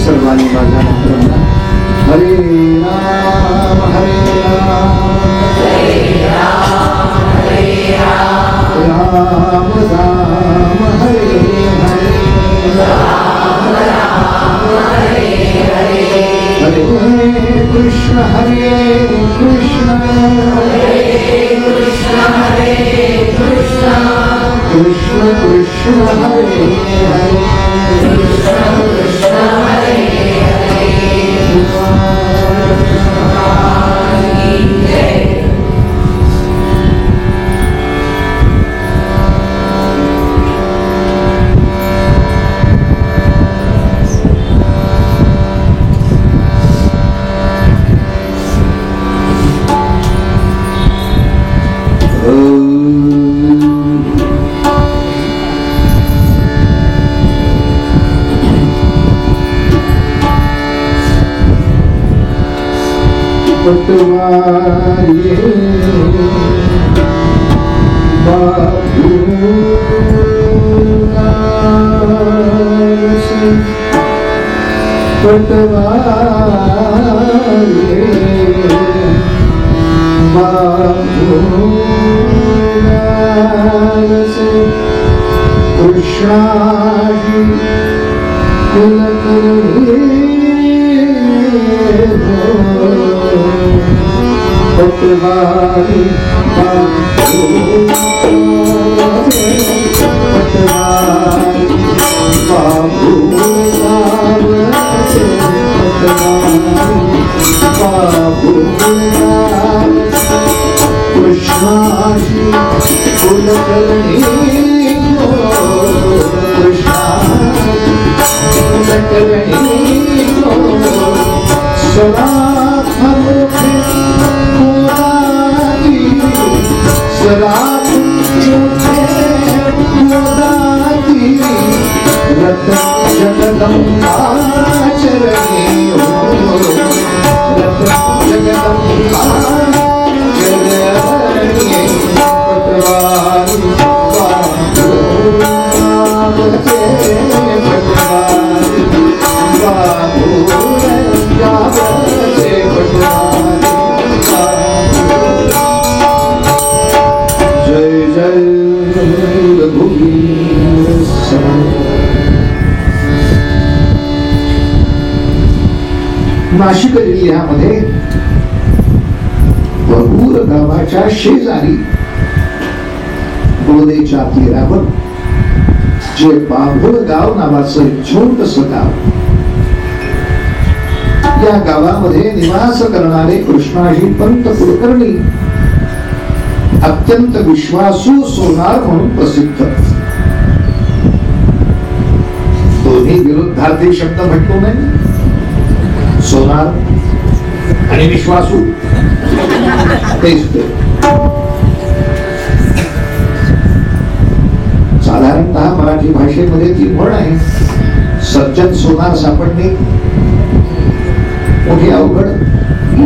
सर्वांनी माझा नमस्कार. हरे राम हरे राम राम राम हरे हरे हरे कृष्ण कृष्ण कृष्ण हरे हरे पटवारी कृष्णाजी पटवारी कृष्णाजी कुलकर्णी सदा जगदम्बा चरणी जगदम्बा चरणी पटवारी जय जय रघुवीर नाशिक जिल्ह्यामध्ये भरपूर गावाच्या शेजारी बोलेच्या तीरावर जे बाभूळ गाव नावाचं छोटसं गाव, या गावामध्ये निवास करणारे कृष्णाजी पंत कुलकर्णी अत्यंत विश्वासू सोनार म्हणून प्रसिद्ध. दोन्ही विरुद्धार्थी शब्द म्हटलो नाही, सोनार आणि विश्वासू तेच ते. साधारणतः मराठी भाषेमध्ये ती म्हण आहे, सज्जन सोनार सापडणे मोठी अवघड,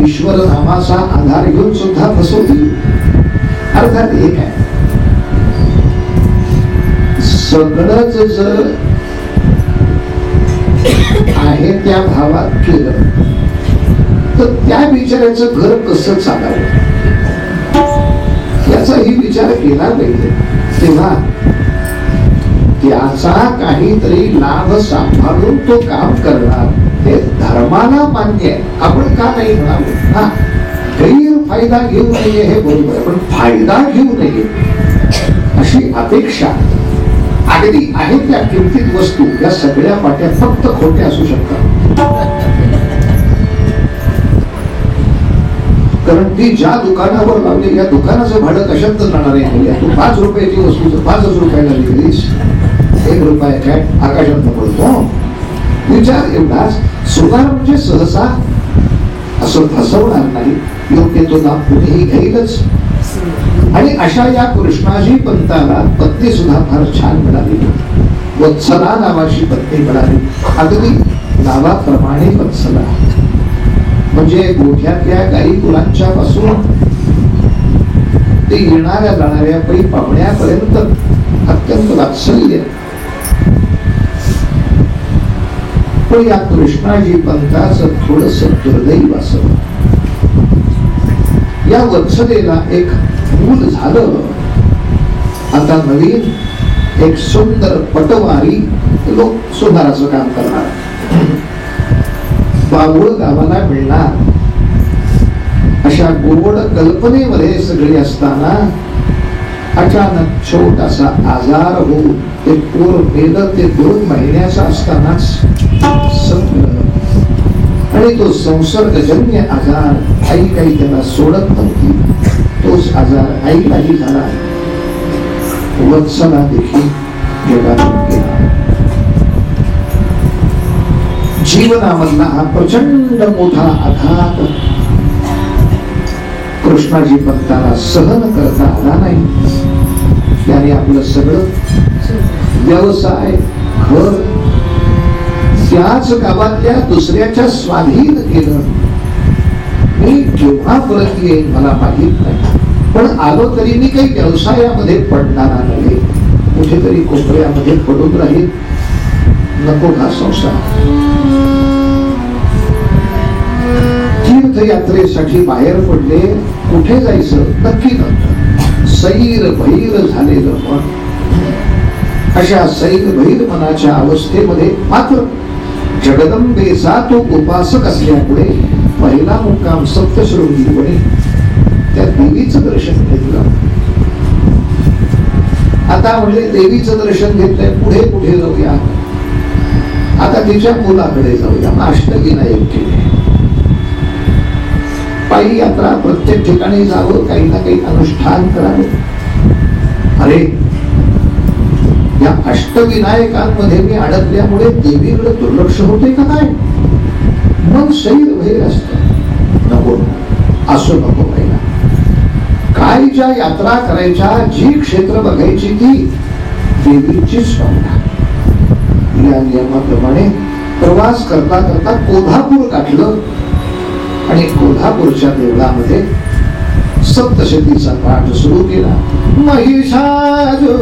ईश्वर नामाचा आधार घेऊन सुद्धा फसवतील. अर्थात एक आहे, सगळंच जर आहे त्या भावात केलं तर त्या बिचाऱ्याचं घर कसं चालावं याचाही विचार केला पाहिजे. तेव्हा त्याचा काहीतरी लाभ सांभाळून तो काम करणार हे धर्माला मान्य आहे. आपण का नाही म्हणावं? हा, गैरफायदा घेऊ नये हे बरोबर आहे, पण फायदा घेऊ नये अशी अपेक्षा. अगदी आहेत त्या किमतीत वस्तू या सगळ्या पाट्या फक्त खोट्या असू शकतात. कारण ती ज्या दुकानावर लावली या दुकानाचं भाडं कशात जाणार आहे? तू 5 रुपयाची वस्तू 5 रुपयाला विकलीस, 1 रुपया काय आकाशात पडतो. विचार एवढाच, सोनार म्हणजे सहसा असं फसवणार नाही, योग्य तो दाम कुणीही घेईलच. आणि अशा या कृष्णाजी पंताला पत्नी सुद्धा फार छान मिळाली. वत्सला नावाची पत्नी मिळाली, अगदी नावाप्रमाणे वत्सला म्हणजे गोठ्यातल्या गाई कुलांच्या पासून ते येणाऱ्या जाणाऱ्या पै पाहुण्यापर्यंत अत्यंत वात्सल्य. पण या कृष्णाजी पंताचं थोडस दुर्दैव असं, या वत्सलेला एक मूल झालं. आता नवीन एक सुंदर पटवारी लोक सुधाराचं काम करणार, बाबूळ गावाला मिळणार अशा गोड कल्पनेमध्ये सगळी असताना अचानक छोटासा आजार होऊन ते पोर मेलं. ते 2 महिन्याचा असतानाच संपलं. आणि तो संसर्गजन्य आजार आई काही त्याला सोडत नव्हती. तोच आजार आईलाही झाला. वत्सला देखील जगातून गेला. जीवनामधला हा प्रचंड मोठा आघात कृष्णाजी पंताला सहन करता आला नाही. त्याने आपलं सगळं व्यवसाय, घर त्याच गावातल्या दुसऱ्याच्या स्वाधीन केलं. मी केव्हा परत येईन मला माहित नाही, पण आलो तरी मी काही व्यवसायामध्ये पडणार नाही. कुठेतरी कोपऱ्यामध्ये पडून राहील, नको हा संसार. तीर्थयात्रेसाठी बाहेर पडले. कुठे जायचं नक्की नव्हतं. सैर भैर झालेलं मन. अशा सैर भैर मनाच्या अवस्थेमध्ये मात्र जगदंबेचा तो उपासक असल्यामुळे पहिला मुक्काम सप्तशृंगी वणी त्या देवीचं दर्शन घेतलं. आता म्हणजे देवीचं दर्शन घेतलंय, पुढे पुढे जाऊया. आता तिच्या मुलाकडे जाऊया. अष्टविनायक केले. पायी यात्रा प्रत्येक ठिकाणी जावं, काही ना काही अनुष्ठान करावे. अरे या अष्टविनायकांमध्ये मी अडकल्यामुळे देवीकडे दुर्लक्ष होते का काय? मन सैर भैर असत. नको, असं नको व्हायला. काय ज्या यात्रा करायच्या, जी क्षेत्र बघायची ती देवीचीच पाहुणा. या नियमाप्रमाणे प्रवास करता करता कोल्हापूर गाठलं आणि कोल्हापूरच्या देवळामध्ये सप्तशतीचा पाठ सुरू केला. महिषासुर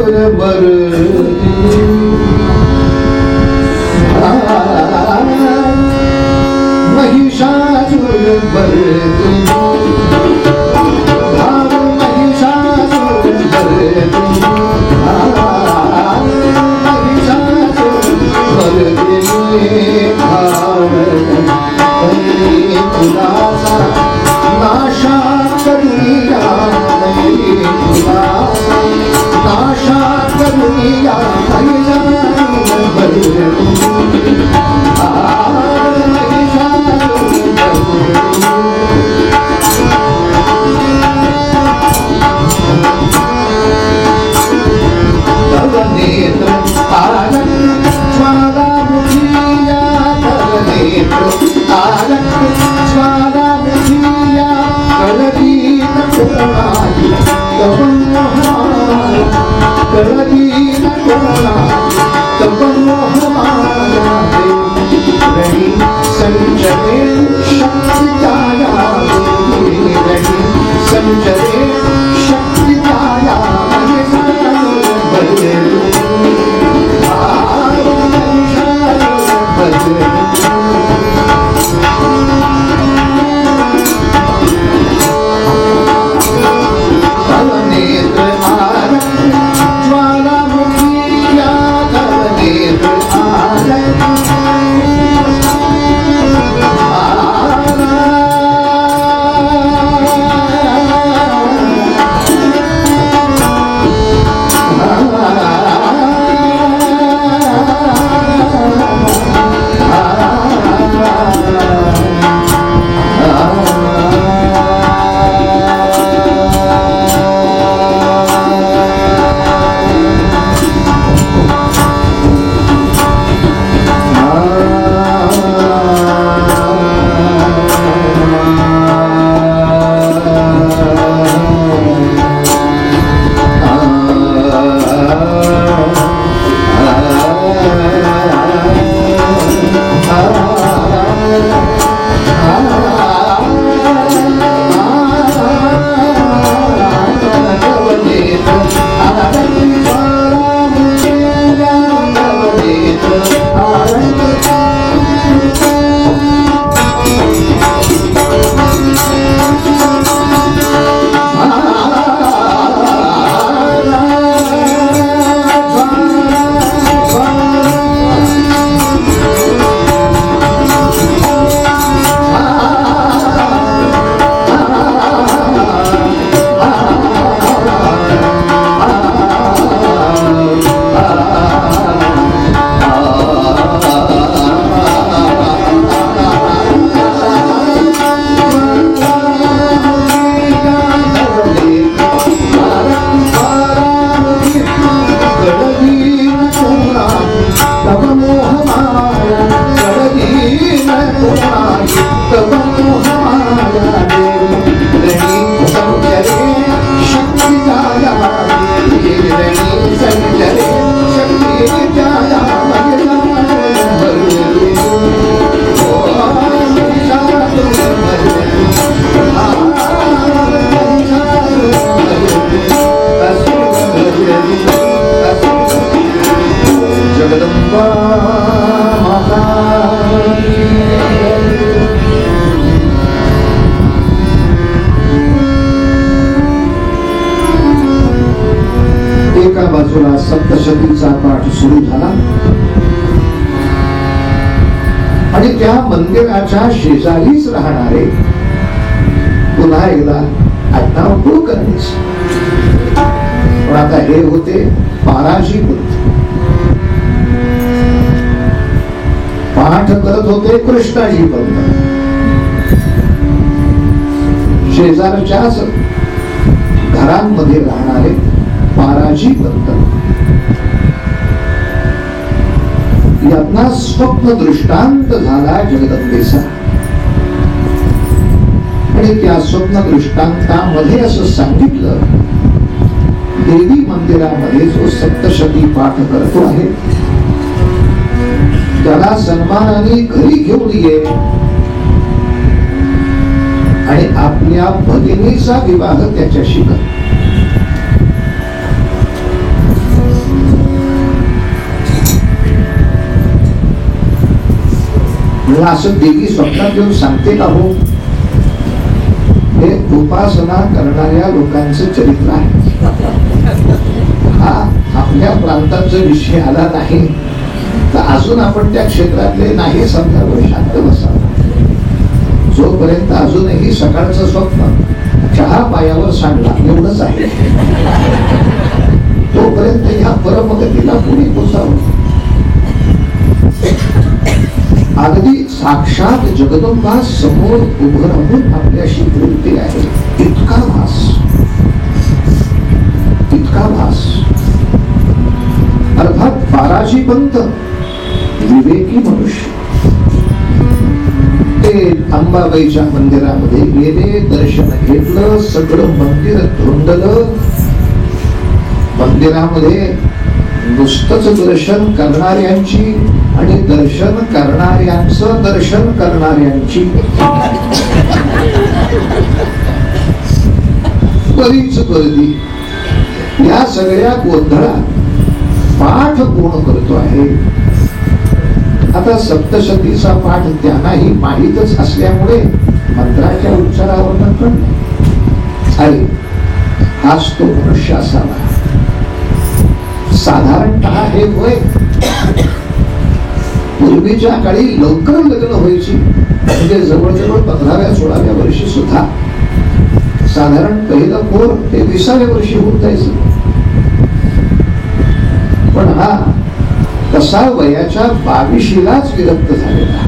सप्तशतीचा पाठ सुरू झाला आणि त्या मंदिराच्या शेजारीच राहणारे पुन्हा एकदा आडनाव कुलकर्णीच. पण आता हे होते पाराजी बुद्ध. पाठ करत होते कृष्णाजी पंत. शेजारच्याच घरांमध्ये राहणारे पाराजी पंत यांना स्वप्न दृष्टांत झाला जगदंबेचा. आणि त्या स्वप्न दृष्टांतामध्ये असं सांगितलं, देवी मंदिरामध्ये जो सप्तशती पाठ करतो आहे त्याला सन्मानाने घरी घेऊन ये आणि आपल्या भगिनीचा विवाह त्याच्याशी कर. असं देवी स्वप्नात येऊन सांगते का? हो, हे उपासना करणाऱ्या लोकांचं चरित्र आहे. हा आपल्या प्रांताचा विषय आला नाही तर अजून आपण त्या क्षेत्रातले नाही समजावं, शांत बसावं. जोपर्यंत अजूनही सकाळचं स्वप्न चहा पायावर सांडला एवढंच आहे, तोपर्यंत ह्या परमगतीला पुढे पोचावं. अगदी साक्षात जगदंबा समोर उभं राहून आपल्याशी बोलते आहे. इतका भास, इतका भास. अर्थात पाराजी पंत विवेकी मनुष्य. ते अंबाबाईच्या मंदिरामध्ये गेले, दर्शन घेतलं, सगळं मंदिर धुंडलं मंदिरामध्ये नुसतंच दर्शन करणाऱ्यांची आणि दर्शन करणाऱ्यांचं दर्शन करणाऱ्यांची बरीच गर्दी. या सगळ्या गोंधळात पाठ कोण करतो आहे? आता सप्तशतीचा पाठ त्यांनाही माहीतच असल्यामुळे मंत्राच्या उच्चारावर पण अरे हाच तो मनुष्य असावा. साधारणतः हे वय पूर्वीच्या काळी लवकर लग्न व्हायची, म्हणजे जवळजवळ 15व्या-16व्या वर्षी सुद्धा साधारण पहिलं पोर ते 20व्या वर्षी होऊन जायचं. पण हा तसा वयाच्या 22शीलाच विरक्त झालेला.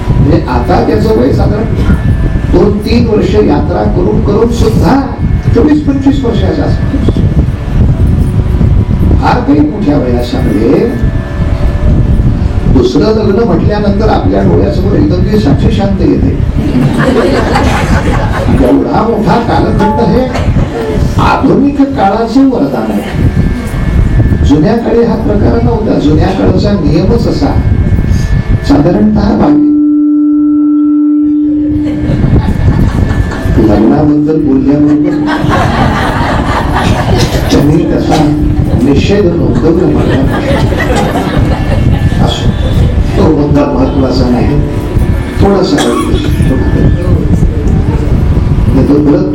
म्हणजे आता त्याचं वय साधारण 2-3 वर्ष यात्रा करून करून सुद्धा 24-25 वर्षाचा असतो. फार काही मोठ्या वयाच्यामध्ये दुसरं लग्न म्हटल्यानंतर आपल्या डोळ्यासमोर एकदम साक्षी शांत येते. एवढा मोठा कालखंड हे आधुनिक काळाचं वरदान आहे. जुन्या काळी हा प्रकार नव्हता. जुन्या काळाचा नियमच असा साधारणतः लग्नाबद्दल बोलल्याबरोबर त्यांनी त्याचा निषेध नोंदवला. असो, तो मुद्दा महत्वाचा नाही. थोडासा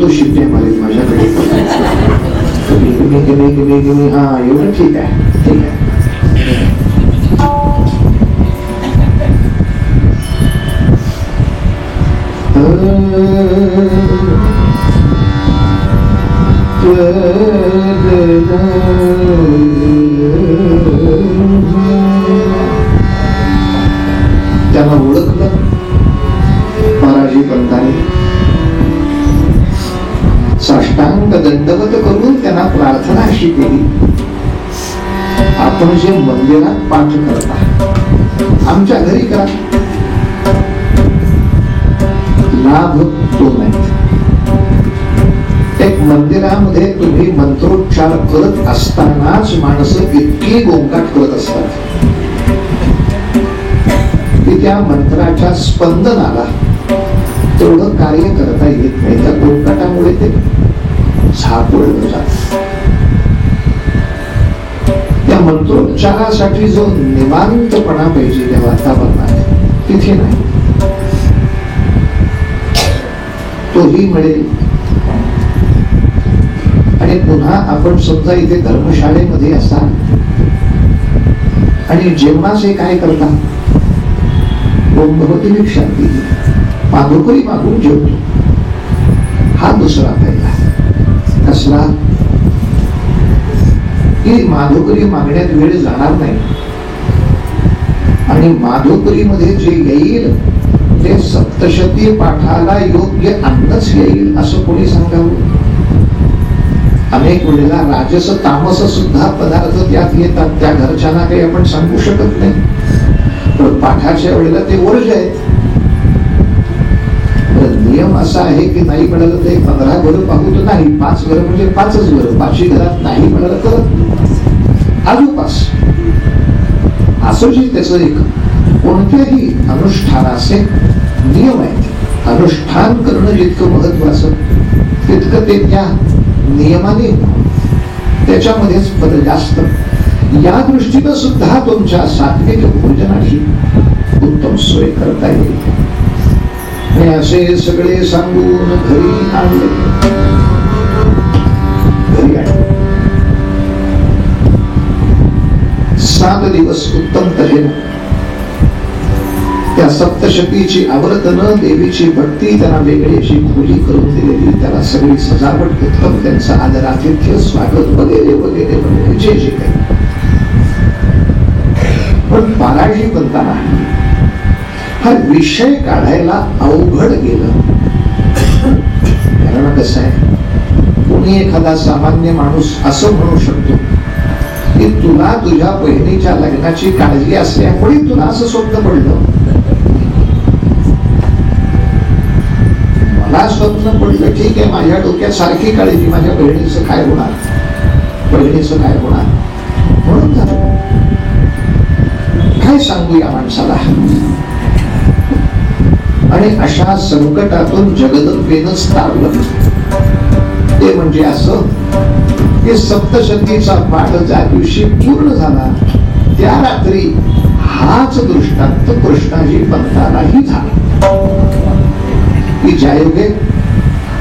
तो शिट्टे मारेल माझ्याकडे. हा एवढं ठीक आहे, ठीक आहे. त्यांना ओळखलं महाराजी पंतांनी. साष्टांग दंडवत करून त्यांना प्रार्थना अशी केली, आपण जे मंदिरात पाठ करता आमच्या घरी करा. लाभ तो नाही. एक मंदिरामध्ये तुम्ही मंत्रोच्चार करत असतानाच माणसं इतकी गोंगाट करत असतात की त्या मंत्राच्या स्पंदनाला तेवढं कार्य करता येत नाही. त्या गोंगाटामुळे ते झापडलं जात. त्या मंत्रोच्चारासाठी जो निवांतपणा पाहिजे त्या वातावरणात तिथे नाही. तोही मिळेल. आणि पुन्हा आपण समजा इथे धर्मशाळेमध्ये असाल आणि जेवणाचे काय करता? ओम भगवती भिक्षांती, माधुकरी मागून जेवतो. हा दुसरा पहिला. कसला? की माधुकरी मागण्यात वेळ जाणार नाही आणि माधुकरी मध्ये जे येईल ते सप्तशती पाठाला योग्य अन्नच येईल असं कोणी सांगावं? अनेक वेळेला राजस तामस सुद्धा पदार्थ त्यात येतात. त्या घरच्यांना काही आपण सांगू शकत नाही. पण पाठाच्या वेळेला ते वर्ज आहेत. नियम असा आहे की नाही मिळालं ते 15 घरं पाहू तर नाही, 5 घरं म्हणजे 5च घरं. 5ही घरात नाही मिळालं तर आजूपास. असं जे त्याचं एक कोणत्याही अनुष्ठानाचे नियम आहेत. अनुष्ठान करणं जितकं महत्वाचं तितकं ते त्या नियमाने त्याच्यामध्येच बदल जास्त. या दृष्टीनं सुद्धा तुमच्या सात्विक भोजनाची उत्तम सोय करता येईल. आणि असे सगळे सांगून घरी आणले. घरी आणले. 7 दिवस उत्तम तऱ्हेने त्या सप्तशतीची आवर्तन, देवीची भक्ती, त्यांना वेगळी अशी खोली करून दिलेली, त्याला सगळी सजावट, उत्तम त्यांचं आदरातिथ्य, स्वागत वगैरे वगैरे वगैरे जे जे काही. पण बालाजी पंतांना हा विषय काढायला अवघड गेलं. कारण कसं आहे, कोणी एखादा सामान्य माणूस असं म्हणू शकतो की तुला तुझ्या बहिणीच्या लग्नाची काळजी असल्यामुळे तुला असं स्वप्न पडलं. मला मला स्वप्न पडलं, ठीक आहे, माझ्या डोक्यात सारखी काळजी, माझ्या बहिणीचं काय होणार, बहिणीचं काय होणार, म्हणून झालं. काय सांगू या माणसाला. आणि अशा संकटातून जगदंबेनंच तारलं. ते म्हणजे असं की सप्तशतीचा पाठ ज्या दिवशी पूर्ण झाला त्या रात्री हाच दृष्टांत कृष्णाजी पंतालाही झाला की ज्यायोगे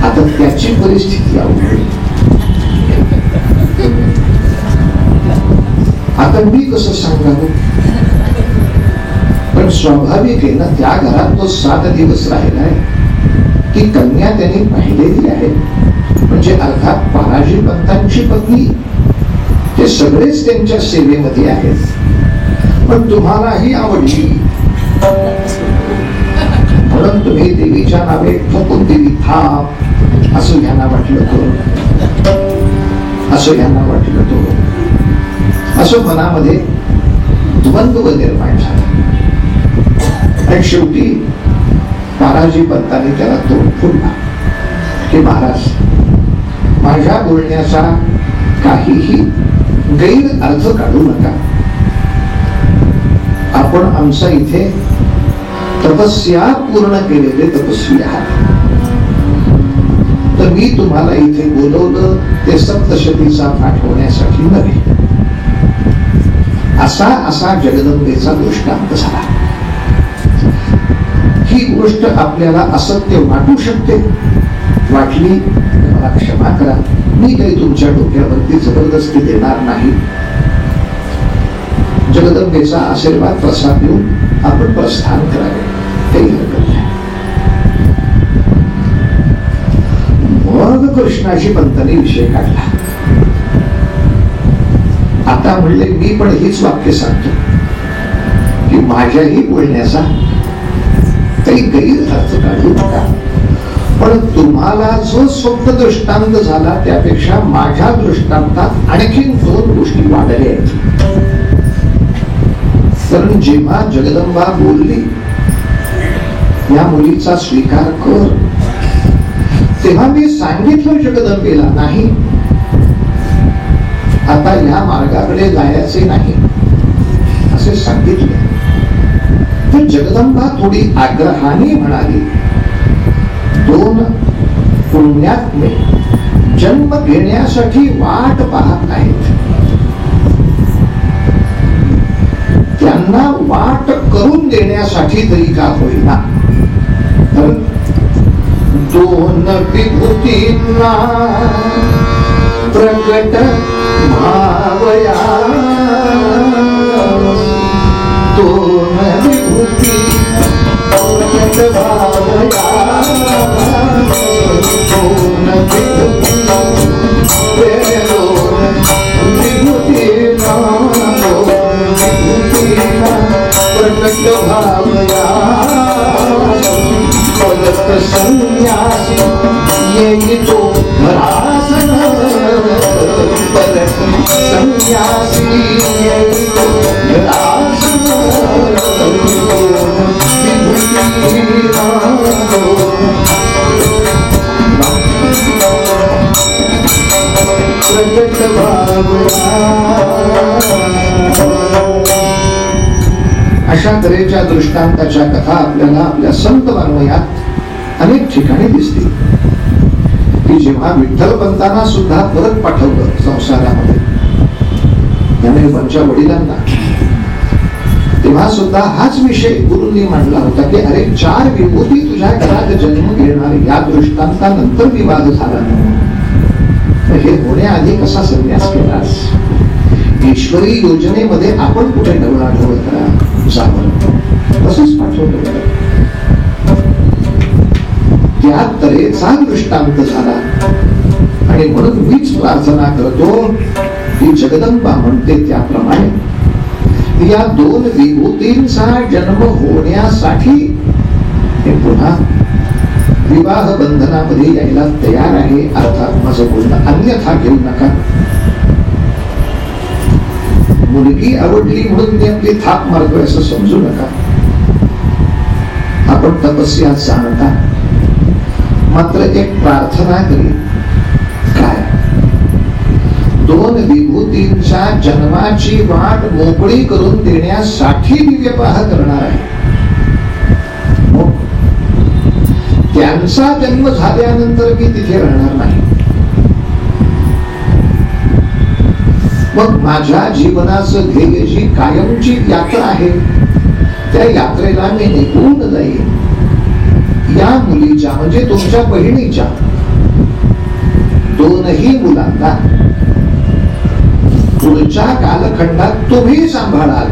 आता त्याची परिस्थिती अवघड. आता मी कसं सांगावं, पण स्वाभाविक आहे ना, त्या घरात तो 7 दिवस राहिलाय. ती कन्या त्यांनी पाहिलेली आहे, म्हणजे अर्थात पराजी पंतांची पत्नी, ते सगळेच त्यांच्या सेवेमध्ये आहेत. पण तुम्हालाही आवडली म्हणून तुम्ही देवीच्या नावे ठोकून दिली थाप, असं यांना वाटलं तो, असं यांना वाटलं तो, असं मनामध्ये द्वंद्व निर्माण झाला. आणि शेवटी पराजी पंतांनी त्याला तोंड फोडला की महाराज, माझ्या बोलण्याचा काहीही गैर अर्थ काढू नका. आपण आमचा इथे तपस्या पूर्ण केलेले तपस्वी आहात, तर मी तुम्हाला इथे बोलवलं ते सप्तशतीचा पाठ होण्यासाठी नव्हे. असा जगदंबेचा दृष्टांत झाला. ही गोष्ट आपल्याला असत्य वाटू शकते, वाटली मला क्षमा करा. मी काही तुमच्या डोक्यावरती जबरदस्ती देणार नाही. जगदंबेचा आशीर्वाद प्रसाद देऊन आपण प्रस्थान करावे, काही हरकत नाही. मग कृष्णाजी पंतांनी विषय काढला. आता म्हणले मी पण हीच वाक्य सांगतो की माझ्याही बोलण्याचा काही गैर अर्थ काढू नका, पण तुम्हाला जो स्वप्न दृष्टांत झाला त्यापेक्षा माझ्या दृष्टांतात आणखीन 2 गोष्टी वाढल्या आहेत. कारण जेव्हा जगदंबा बोलली या मुलीचा स्वीकार कर, तेव्हा मी सांगितलं जगदंबेला नाही, आता या मार्गाकडे जायचे नाही असे सांगितले. तर जगदंबा थोडी आग्रहाने म्हणाली, 2 पुण्यात्मे जन्म घेण्यासाठी वाट पाहत आहेत, त्यांना वाट करून देण्यासाठी तरी का होईना, तर 2 विभूतींना प्रकट भावया, 2 विभूती प्रकट भावया, 2 विभूतीना प्रकट भावया, पदत संन्यासी येई तो घरासन, पदत संन्यासी येई तो घरासन, प्रकट भावया. अशा तऱ्हेच्या दृष्टांताच्या कथा आपल्याला आपल्या संत वाङ्मयात अनेक ठिकाणी दिसतील की जेव्हा विठ्ठलपंतांना सुद्धा परत पाठवलं संसारामध्ये, त्याने त्यांच्या वडिलांना, तेव्हा सुद्धा हाच विषय गुरूंनी मांडला होता की अरे 4 विभूती तुझ्या घरात जन्म घेणार, या दृष्टांतानंतर विवाद झाला, हे होण्याआधी कसा संन्यास केलास. ईश्वरी योजनेमध्ये आपण कुठे ढवळाढवळ करा जावं, तसंच पाठवलं. त्या तऱ्हेचा दृष्टांत झाला. आणि म्हणून मीच प्रार्थना करतो की जगदंबा म्हणते त्याप्रमाणे या 2 विभूतींचा जन्म होण्यासाठी हे पुन्हा विवाह बंधनामध्ये यायला तयार आहे. अर्थात माझं बोलणं अन्यथा घेऊ नका. मुलगी आवडली म्हणून मी आपली थाप मारतोय असं समजू नका. आपण तपस्या जाणता मात्र एक प्रार्थना करी, काय? 2 विभूतींच्या जन्माची वाट मोकळी करून देण्यासाठी दिव्यवाह करणार आहे. त्यांचा जन्म झाल्यानंतर मी तिथे राहणार नाही. मग माझ्या जीवनाचं ध्येय जी कायमची यात्रा आहे, त्या यात्रेला मी निघून जाईन. या मुलीच्या म्हणजे तुमच्या बहिणीच्या 2ही मुलांना पुढच्या कालखंडात तुम्ही सांभाळाल.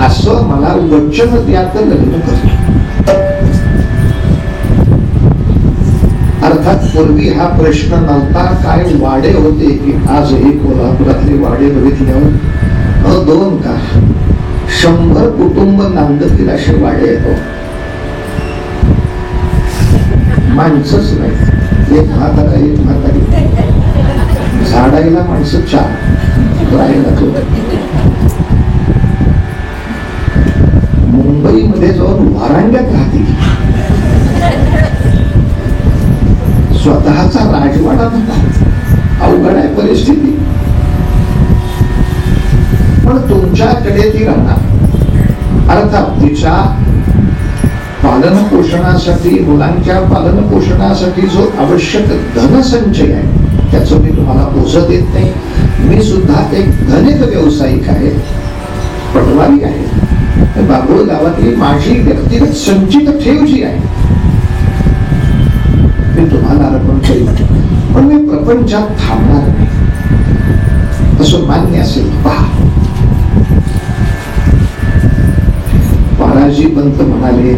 असं मला वचन द्या तर लग्न करतो. अर्थात पूर्वी हा प्रश्न नव्हता. काय वाडे होते की आजही कोल्हापुरातले वाडे बघितल्यावर 2 का 100 कुटुंब नांदतील असे वाडे येतो. माणसंच नाही, एक म्हातारा एक म्हातारी, झाडायला माणसं 4, राहायला 2. मुंबईमध्ये जाऊन वारांड्यात राहतील, स्वतःचा राजवाडा नव्हता. अवघड आहे परिस्थिती. पण तुमच्याकडे ती राहणार. अर्थात तिच्या पालन पोषणासाठी, मुलांच्या पालन पोषणासाठी जो आवश्यक धनसंचय आहे त्याचं मी तुम्हाला ओझं देत नाही. मी सुद्धा एक धनिक व्यावसायिक आहे, पटवारी आहे. बाबूळ गावातली माझी व्यक्तिगत संचित ठेव जी आहे मी तुम्हाला अर्पण करीन. पण मी प्रपंचात थांबणार नाही. असं मान्य असेल पहा. बाळाजी पंत म्हणाले,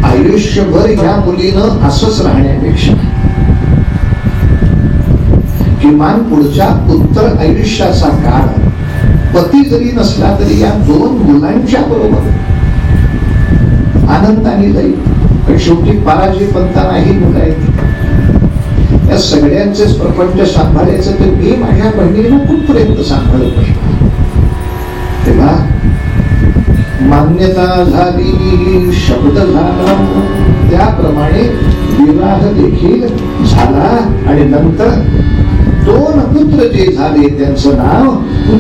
आयुष्यभर या मुलीनं असंच राहण्यापेक्षा किमान पुढच्या उत्तर आयुष्याचा काळ पती जरी नसला तरी या 2 मुलांच्या बरोबर आनंदाने जाईल. पण शेवटी बाळाजी पंतांनाही मुलं आहेत. या सगळ्यांचेच प्रपंच सांभाळायचं तर मी माझ्या बहिणीला कुठपर्यंत सांभाळत बसणार. तेव्हा मान्यता झाली, शब्द झाला, त्याप्रमाणे विवाह देखील झाला. आणि नंतर 2 पुत्र जे झाले त्यांचं नाव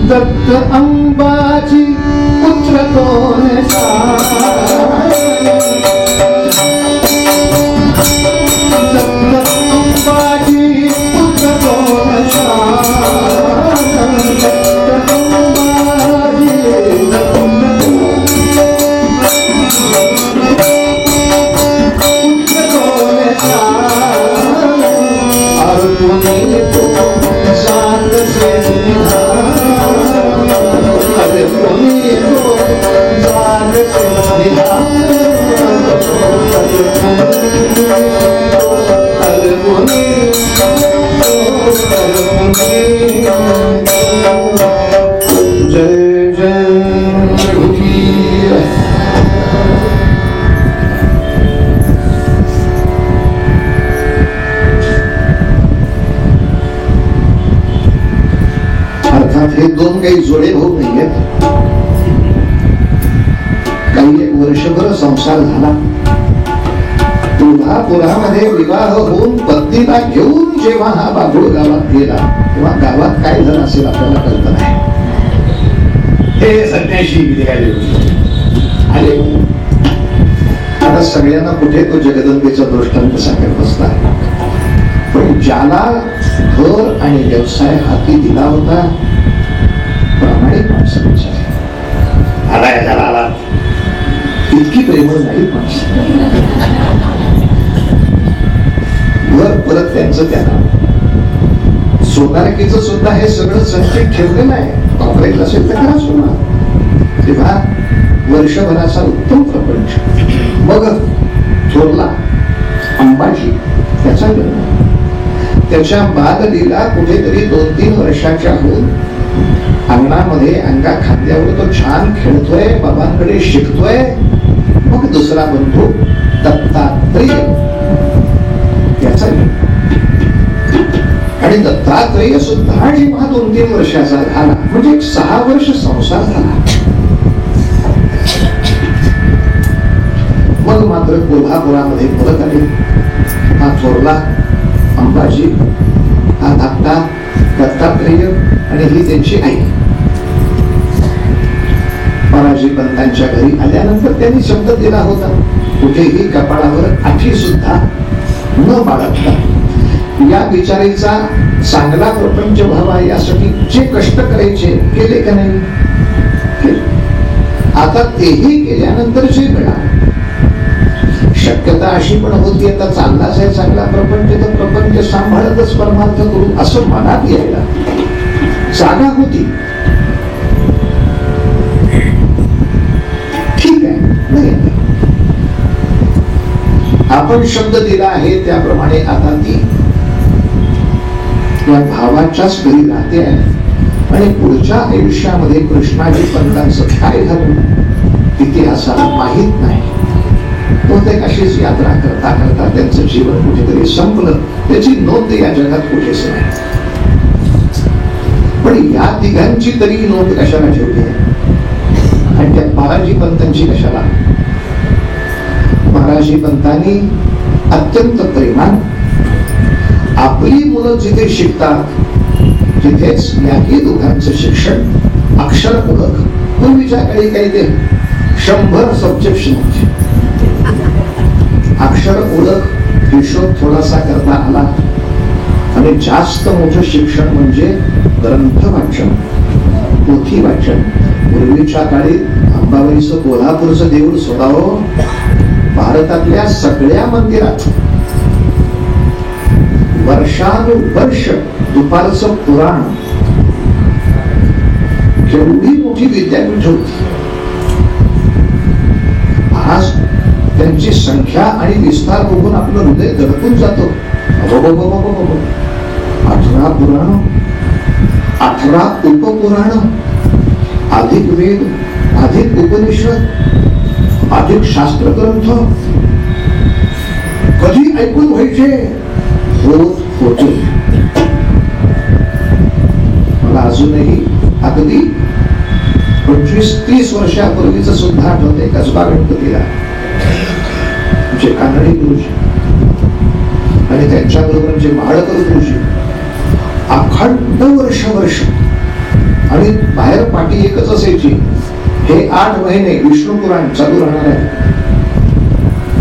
दत्त अंबाजी पुत्र 2 हे 2 काही जोडे भाऊ नाही आहेत. काही 1 वर्षभर संसार झाला. कोल्हापुरामध्ये विवाह होऊन पत्नीला घेऊन जेव्हा हा बाबूळ गावात गेला तेव्हा गावात काय झालं असेल आपल्याला कल्पना आहे. हे संन्याशी आले. आता सगळ्यांना कुठे तो जगदंबेचा दृष्टांत सांगत बसला. पण ज्याला घर आणि व्यवसाय हाती दिला होता प्रामाणिक माणसं आला. इतकी प्रेमळ नाही माणसं. घर परत त्यांचं त्यांना. सोनारकीचं सुद्धा हे सगळं संचित ठेवलेलं आहे. वापरायचं असेल तर करा सोना. तेव्हा वर्षभराचा उत्तम प्रपंच. मग थोरला अंबाजी त्याचा जन्म. त्याच्या बाललीला कुठेतरी 2-3 वर्षाच्या होऊन अंगणामध्ये अंगा खांद्यावर तो छान खेळतोय, बाबांकडे शिकतोय. मग दुसरा बंधू दत्तात्रेय त्याचा. आणि दत्तात्रेय सुद्धा जेव्हा 2-3 वर्षाचा झाला म्हणजे 6 वर्ष संसार झाला. मात्र कोल्हापुरामध्ये परत आले. हा थोरला अंबाजी, हा धाकटा दत्तात्रेय आणि ही त्यांची आई. पराजी पंतांच्या घरी आल्यानंतर त्यांनी शब्द दिला होता, कुठेही कपाळावर आठी सुद्धा न बाळगता या बिचारीचा चांगला प्रपंच व्हावा यासाठी जे कष्ट करायचे केले का नाही? आता तेही केल्यानंतर जे मिळालं, शक्यता अशी पण होती आता चाललाच आहे चांगला प्रपंच, तर प्रपंच सांभाळतच परमार्थ करू असं मनात यायला जागा होती. ठीक आहे, नाही आपण शब्द दिला आहे त्याप्रमाणे आता ती या भावाच्याच घरी राहते आहे. आणि पुढच्या आयुष्यामध्ये कृष्णाजी पंतांचं काय झालं इतिहासाला माहित नाही. बहुतेक अशीच यात्रा करता करता त्यांचं जीवन कुठेतरी संपलं, त्याची नोंद या जगात कुठेच नाही. पण या तिघांची तरी नोंद कशाला ठेवली आहे आणि त्या महाराजी पंतांची कशाला? महाराजी पंतांनी अत्यंत प्रेमान आपली मुलं जिथे शिकतात तिथेच याही दोघांचं शिक्षण अक्षर ओळख. पूर्वीच्या काळी काही ते 100 सब्जेक्ट नव्हते. अक्षर ओळख हिशोब थोडासा करता आला आणि जास्त मोठं शिक्षण म्हणजे ग्रंथ वाचन, पोथी वाचन. पूर्वीच्या काळी अंबाबाईचं कोल्हापूरचं देऊळ सोडावं, भारतातल्या सगळ्या मंदिरात वर्षानुवर्ष दुपारचं पुराण, केवढी मोठी विद्यापीठ होती. आज त्यांची संख्या आणि विस्तार बघून आपलं हृदय दडपून जातो. 18 पुराण, 18 उपपुराण, अधिक वेद, अधिक उपनिषद, अधिक शास्त्र ग्रंथ कधी ऐकून व्हायचे? होत होते. मला अजूनही अगदी 25-30 वर्षापूर्वीच सुद्धा आठवते कसबा गणपतीला जे कानडी गुरुजी आणि त्यांच्याबरोबर जे महाळकर गुरुजी अखंड वर्ष आणि बाहेर पाठी एकच असायची, हे 8 महिने विष्णू पुराण चालू राहणार आहे,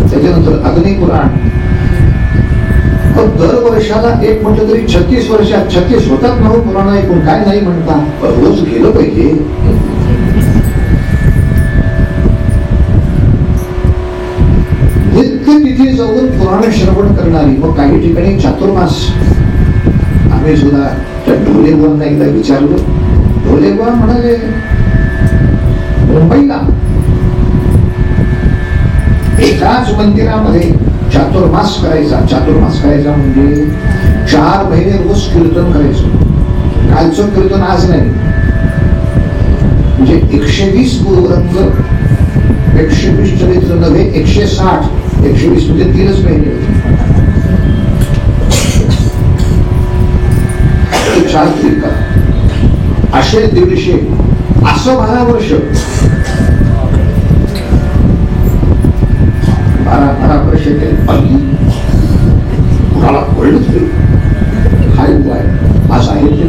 त्याच्यानंतर अग्नी पुराण. दर वर्षाला एक म्हटलं तरी 36 वर्षात 36 होतात ना पुराण ऐकून, काय नाही म्हणता, रोज गेलं पाहिजे. नित्य तिथे जाऊन पुराण श्रवण करणारी. मग काही ठिकाणी चातुर्मास. आम्ही सुद्धा त्या ढोलेबुवांना एकदा विचारलं. ढोलेबुवा म्हणाले मुंबईला एकाच मंदिरामध्ये चातुर्मास करायचा. चातुर्मास करायचा म्हणजे 4 महिने रोज कीर्तन करायचं. कालचं कीर्तन आज नाही, म्हणजे 120 गुरुवरंग, 120 चरित्र नव्हे, 160. 120 म्हणजे 3च महिने होते. 4 कीर्तन असे 150, असं 12 वर्ष. 12 वर्ष केले. कुणाला कळलं तरी काय उपाय आज आहे ते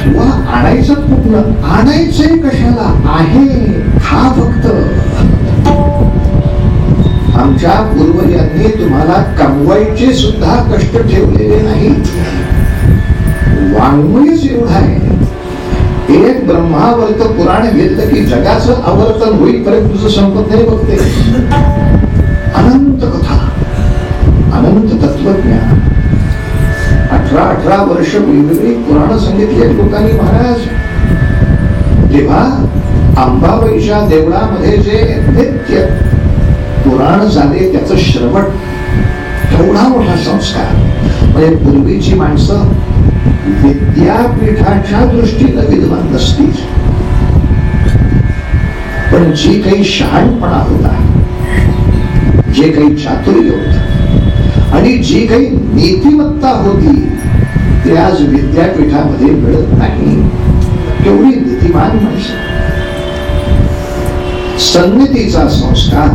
तुला आणायचं कुठलं? आणायचंय कशाला? आहे हा फक्त. आमच्या पूर्वजांनी तुम्हाला कमवायचे सुद्धा कष्ट ठेवलेले नाही. वाङ्मयच एवढा आहे. एक ब्रह्मावर्त पुराण घेतलं की जगाचं आवर्तन होईपर्यंत तुझं संपत नाही. बघते अनंत कथा, अनंत तत्वज्ञान. 18 वर्ष वेगवेगळी पुराण सांगितली लोकांनी महाराज. तेव्हा अंबाबाईच्या देवळामध्ये जे नित्य पुराण झाले त्याचं श्रवण केवढा मोठा संस्कार. म्हणजे पूर्वीची माणसं विद्यापीठाच्या दृष्टीने विद्वान नसतील, पण जी काही शहाणपणा होता, जे काही चातुर्य होत आणि जी काही नीतिमत्ता होती ते आज विद्यापीठामध्ये मिळत नाही. केवढी नीतिमान माणसं. संगतीचा संस्कार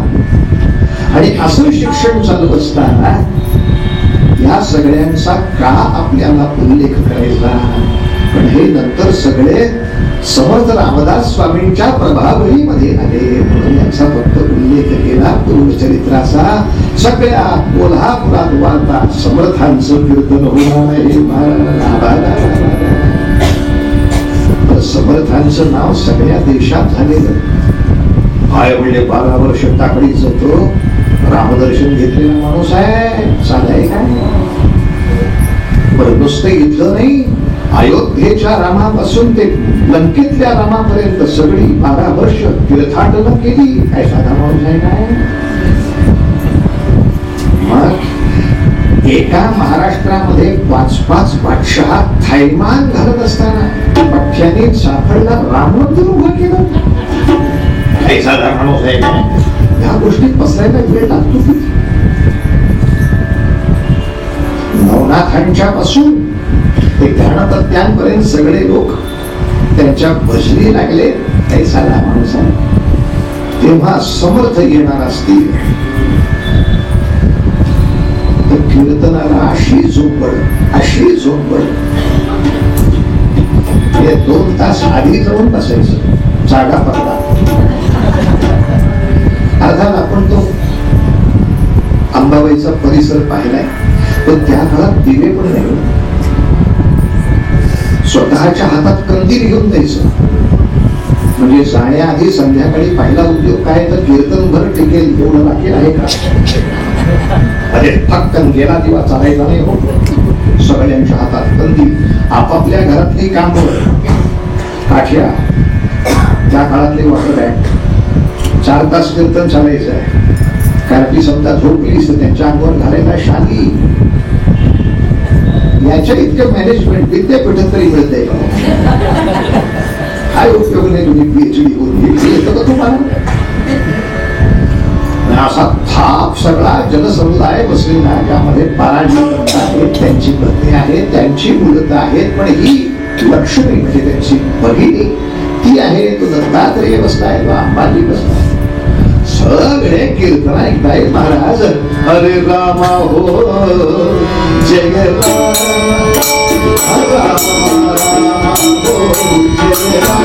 आणि असं शिक्षण चालू असताना या सगळ्यांचा का आपल्याला उल्लेख करायचा? पण हे नंतर सगळे समर्थ रामदास स्वामींच्या प्रभावळीमध्ये आले म्हणून याचा फक्त उल्लेख केला पूर्वचरित्राचा. सगळ्या कोल्हापुरात वार्ता समर्थांचं कीर्तन होणार आहे. समर्थांचं नाव सगळ्या देशात झालेलं. काय म्हणजे 12 वर्ष टाकडीच तो रामदर्शन घेतलेला माणूस आहे. साधाय काय? बरं नुसतं इथलं नाही, अयोध्येच्या रामापासून ते लंकेतल्या रामापर्यंत सगळी 12 वर्ष तीर्थाटन केली. काय साधा माणूस आहे काय? मग एका महाराष्ट्रामध्ये 5-5 बादशहा थैमान घालत असताना पठ्याने सापडला राममंदिर उभं केलं. काय साधा माणूस आहे काय? ह्या गोष्टी पसरायला वेळ लागतो की? नवनाथांच्या पासून ते ज्ञानतत्त्यांपर्यंत सगळे लोक त्यांच्या भजनी लागले. काही साधा माणूस आहे? तेव्हा समर्थ येणार असतील तर कीर्तनाला अशी झोपड हे 2 तास आधी जाऊन बसायचं. जागा पडला अर्थात आपण तो अंबाबाईचा परिसर पाहिलाय, पण त्या काळात दिवे पण नाही. स्वतःच्या हातात कंदील घेऊन द्यायचं. म्हणजे जाण्याआधी संध्याकाळी पहिला उद्योग काय तर कीर्तनभर टिकेल एवढं लागेल आहे का? अरे फक्कन गेला दिवा चालायचा नाही हो. सगळ्यांच्या हातात कंदील, आपापल्या घरातली कामं, काठ्या, त्या काळातले वॉटर बॅग. 4 तास कीर्तन चालायचं आहे. कारण ती समजा झोपलीस तर त्यांच्या अंगावर घालायला शाली. याच्या इतकं मॅनेजमेंट विद्यापीठात तरी मिळतंय का? काय उपयोग नाही. तुम्ही PhD होऊन येतं का तुम्हाला? असा थाप सगळा जनसमुदाय बसलेला, ज्यामध्ये 12 आहेत, त्यांची पत्नी आहे, त्यांची मुलं आहेत. पण ही लक्ष्मी म्हणजे त्यांची भगिनी ती आहे. तो दत्तात्रेय बसलाय, तो अंबाजी बसलाय. सगळे कीर्तन ऐकताय महाराज. हरे रामा हो जय राम, राम हो जय राम,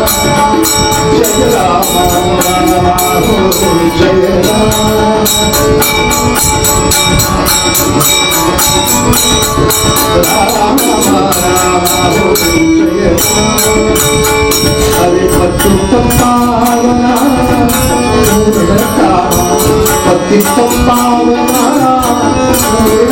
जय राम हो जय राम, राम हो जय राम. हरे पतित पावना पतित पावना जय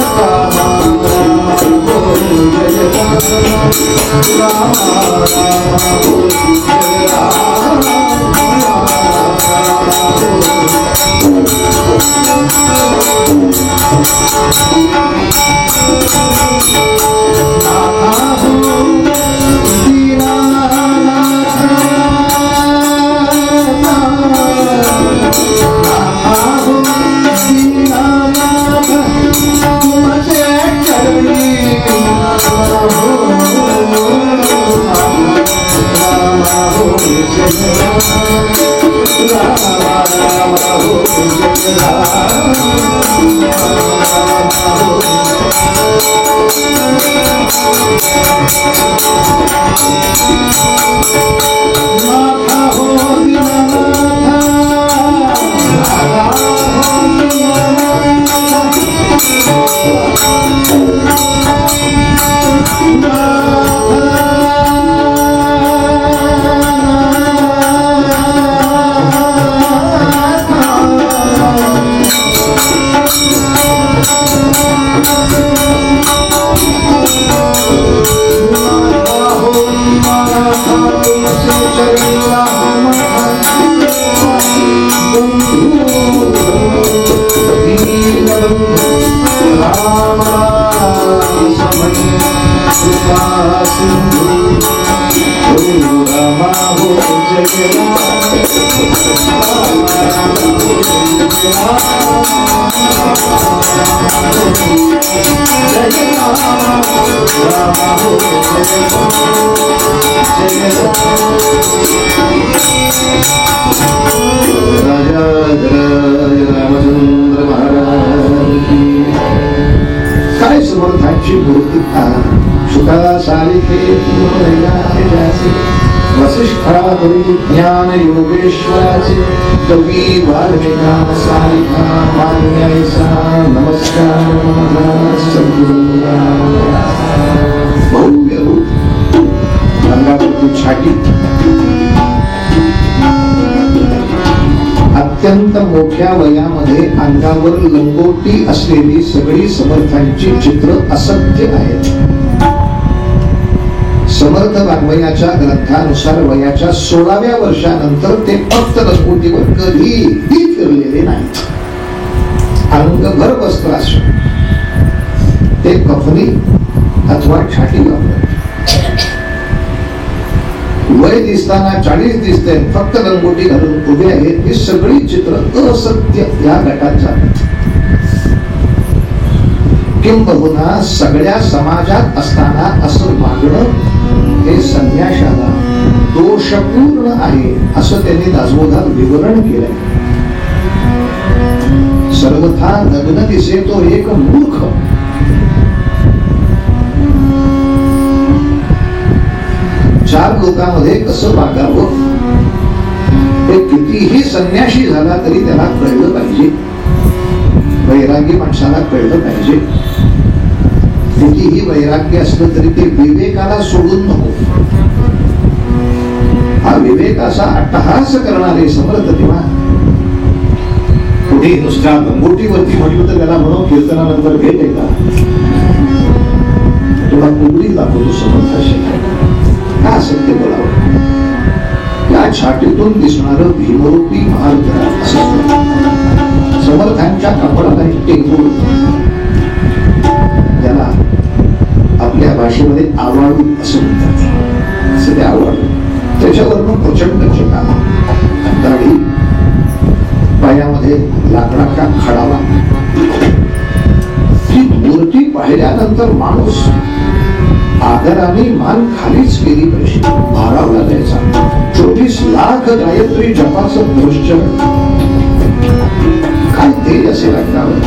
राजाधिराज रामचंद्र महाराज की. काय समर्थांची मूर्तिका सुखा सारिखे पूर्ण वसिष्ठावरी ज्ञान योगेश्वराचे कवी वाल्मिका सारिका मान्यायसा नमस्कार सद्गुरूंना. भव्य रूप अंगावरती छाटी, अत्यंत मोठ्या वयामध्ये अंगावर लंगोटी असलेली सगळी समर्थांची चित्र असत्य आहेत. समर्थ वाङ्मयाच्या ग्रंथानुसार वयाच्या 16व्या वर्षानंतर ते फक्त लंगोटीवर कधीही फिरलेले नाहीत. अंगभर वस्त्र असून ते कफनी अथवा छाटी वापरत. वय दिसताना 40 दिसते, फक्त लंगोटी घालून उभे आहेत. ही सगळी चित्र असत्य या गटात जातात. किंबहुना सगळ्या समाजात असताना असं वागणं हे संन्याशाला दोषपूर्ण आहे असं त्यांनी दासबोधात विवरण केलंय. सर्वथा नग्न दिसे तो एक मूर्ख. चार लोकांमध्ये कसं वागावं हे कितीही संन्याशी झाला तरी त्याला कळलं पाहिजे. वैरागी माणसाला कळलं पाहिजे. कितीही वैराग्य असलं तरी ते विवेकाला सोडून नको. हा विवेकाचा अट्टहास करणारे समर्थ तेव्हा कुठे नुसत्या लंगोटीवरती म्हटलं तर त्याला म्हणून कीर्तनानंतर भेट आहे का? तुला कुबडी दाखवतो समर्थाशी का सत्य बोलावं. या छाटीतून दिसणारं भीमरूपी महारुद्र असं समर्थांच्या कपडाला टेंगूळ, ज्याला आपल्या भाषेमध्ये आवाळू असं म्हणतात, असं ते आवाळू. त्याच्यावरनं प्रचंड चेका, दाढी, पायामध्ये लाकडाचा खडावा. ही मूर्ती पाहिल्यानंतर माणूस आदराने मान खालीच केली पाहिजे. भारावला जायचा. 24 लाख गायत्री जपाचं दृश्य काय तेज असेल अंगावर.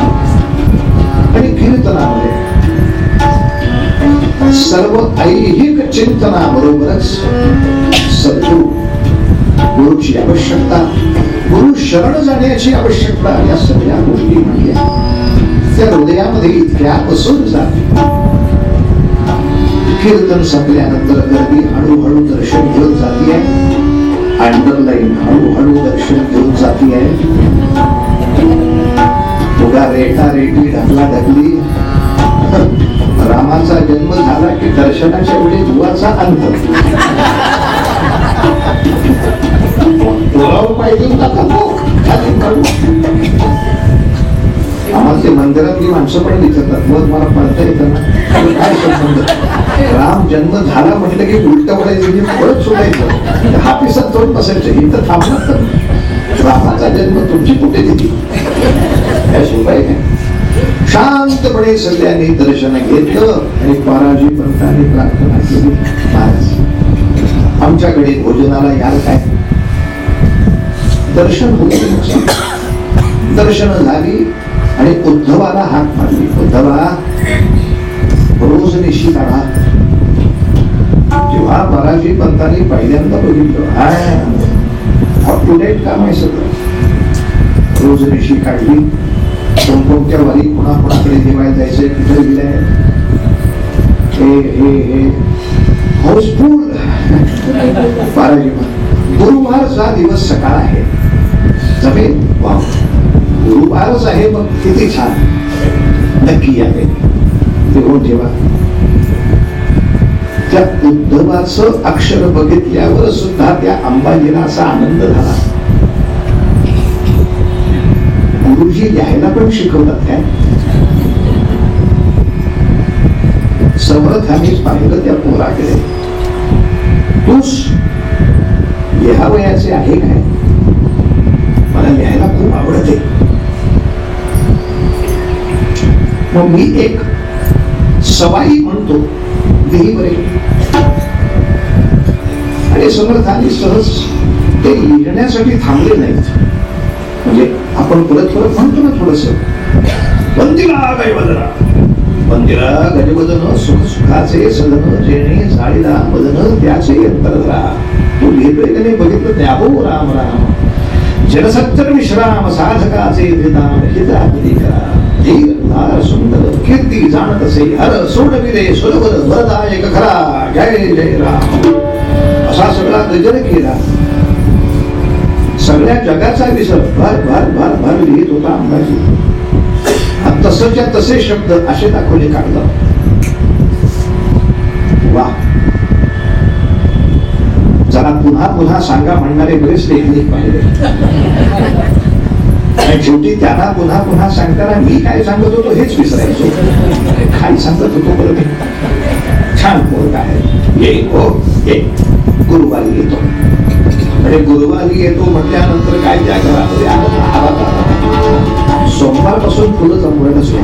आणि कीर्तनामध्ये सर्व ऐहिक चिंतनाबरोबरच सद्गुरु, गुरुची आवश्यकता, गुरु शरण जाण्याची आवश्यकता, या सगळ्या गोष्टी म्हणल्या त्या हृदयामध्ये इतक्या बसून जाते. कीर्तन संपल्यानंतर गर्दी हळूहळू दर्शन घेऊन जाती आहे. अंडरलाईन हळूहळू दर्शन घेऊन जाती आहे. तुला रेटा रेटी ढकला ढकली. रामाचा जन्म झाला की दर्शनाच्या वेळी दुवाचा अंत. आम्हाला ते मंदिरातली माणसं पण दिसतात. मग मला पळता येतं ना, काय संबंध. राम जन्म झाला म्हटलं की उलट पडायचं, पळत सोडायचं, हा पिसात जाऊन बसायचं. इथं थांबणार तर रामाचा जन्म तुमची कुठे दिली शिवाय काय. शांतपणे सगळ्यांनी दर्शन घेतलं आणि पाराजी पंतांनी प्रार्थना केली, महाराज आमच्याकडे भोजनाला याल काय. दर्शन होते. दर्शन झाली आणि उद्धवाला हाक मारली. उद्धवा रोज निशी काढा. जेव्हा पाराजी पंतांनी पहिल्यांदा बघितलं, अप टू डेट काम आहे सगळं. रोज निशी काढली. कोणकोणत्या वारी कोणाकोणाकडे जेवायला जायचंय, कुठे दिलंय, हे हाऊसफुल. गुरुवारचा दिवस सकाळ आहे. जमेल. वाव, गुरुवारच आहे. मग किती छान. नक्की आहे ते हो ठेवा. त्या उद्धवाचं अक्षर बघितल्यावर सुद्धा त्या अंबाजीला असा आनंद झाला. गुरुजी लिहायला पण शिकवतात काय. समर्थांनी पाहिलं त्या पोराकडे. तूच लिहावयाचे आहे काय. मला लिहायला खूप आवडते. मग मी एक सवाई म्हणतो, लिही बरे. आणि समर्थांनी सहज ते लिहिण्यासाठी थांबले नाहीत. म्हणजे आपण परत म्हणतो ना थोडस, वंदिला गजवदना, वंदिला गजवदन सुख सुखाचे सदन, जेणे जाळीला मदन त्याचे अंतरधरा. तू लिहितोय का नाही बघितलं ते, अहो राम राम जनसत्तर विश्राम साधकाचे विधान हितापती करा. धीर सुंदर कीर्ती जाणत असे हर सोडविले सुरवर वरदायक खरा. जय जय राम असा सगळा गजर केला. सगळ्या जगाचा विसर भर भर भर भर लिहित होता अंबाजी. तसच्या तसे शब्द असे दाखवले काढतात. वा, जरा पुन्हा पुन्हा सांगा म्हणणारे बरेच लेखनिक पाहिले. शेवटी त्यांना पुन्हा पुन्हा सांगताना मी काय सांगत होतो हेच विसरायचो. काय सांगत होतो बरं, छान पोरगा आहे, ये हो ये, गुरुवारी येतो. अरे गुरुवारी येतो म्हटल्यानंतर काय त्या घरामध्ये सोमवार पासून फुलं जमवणं सुरू.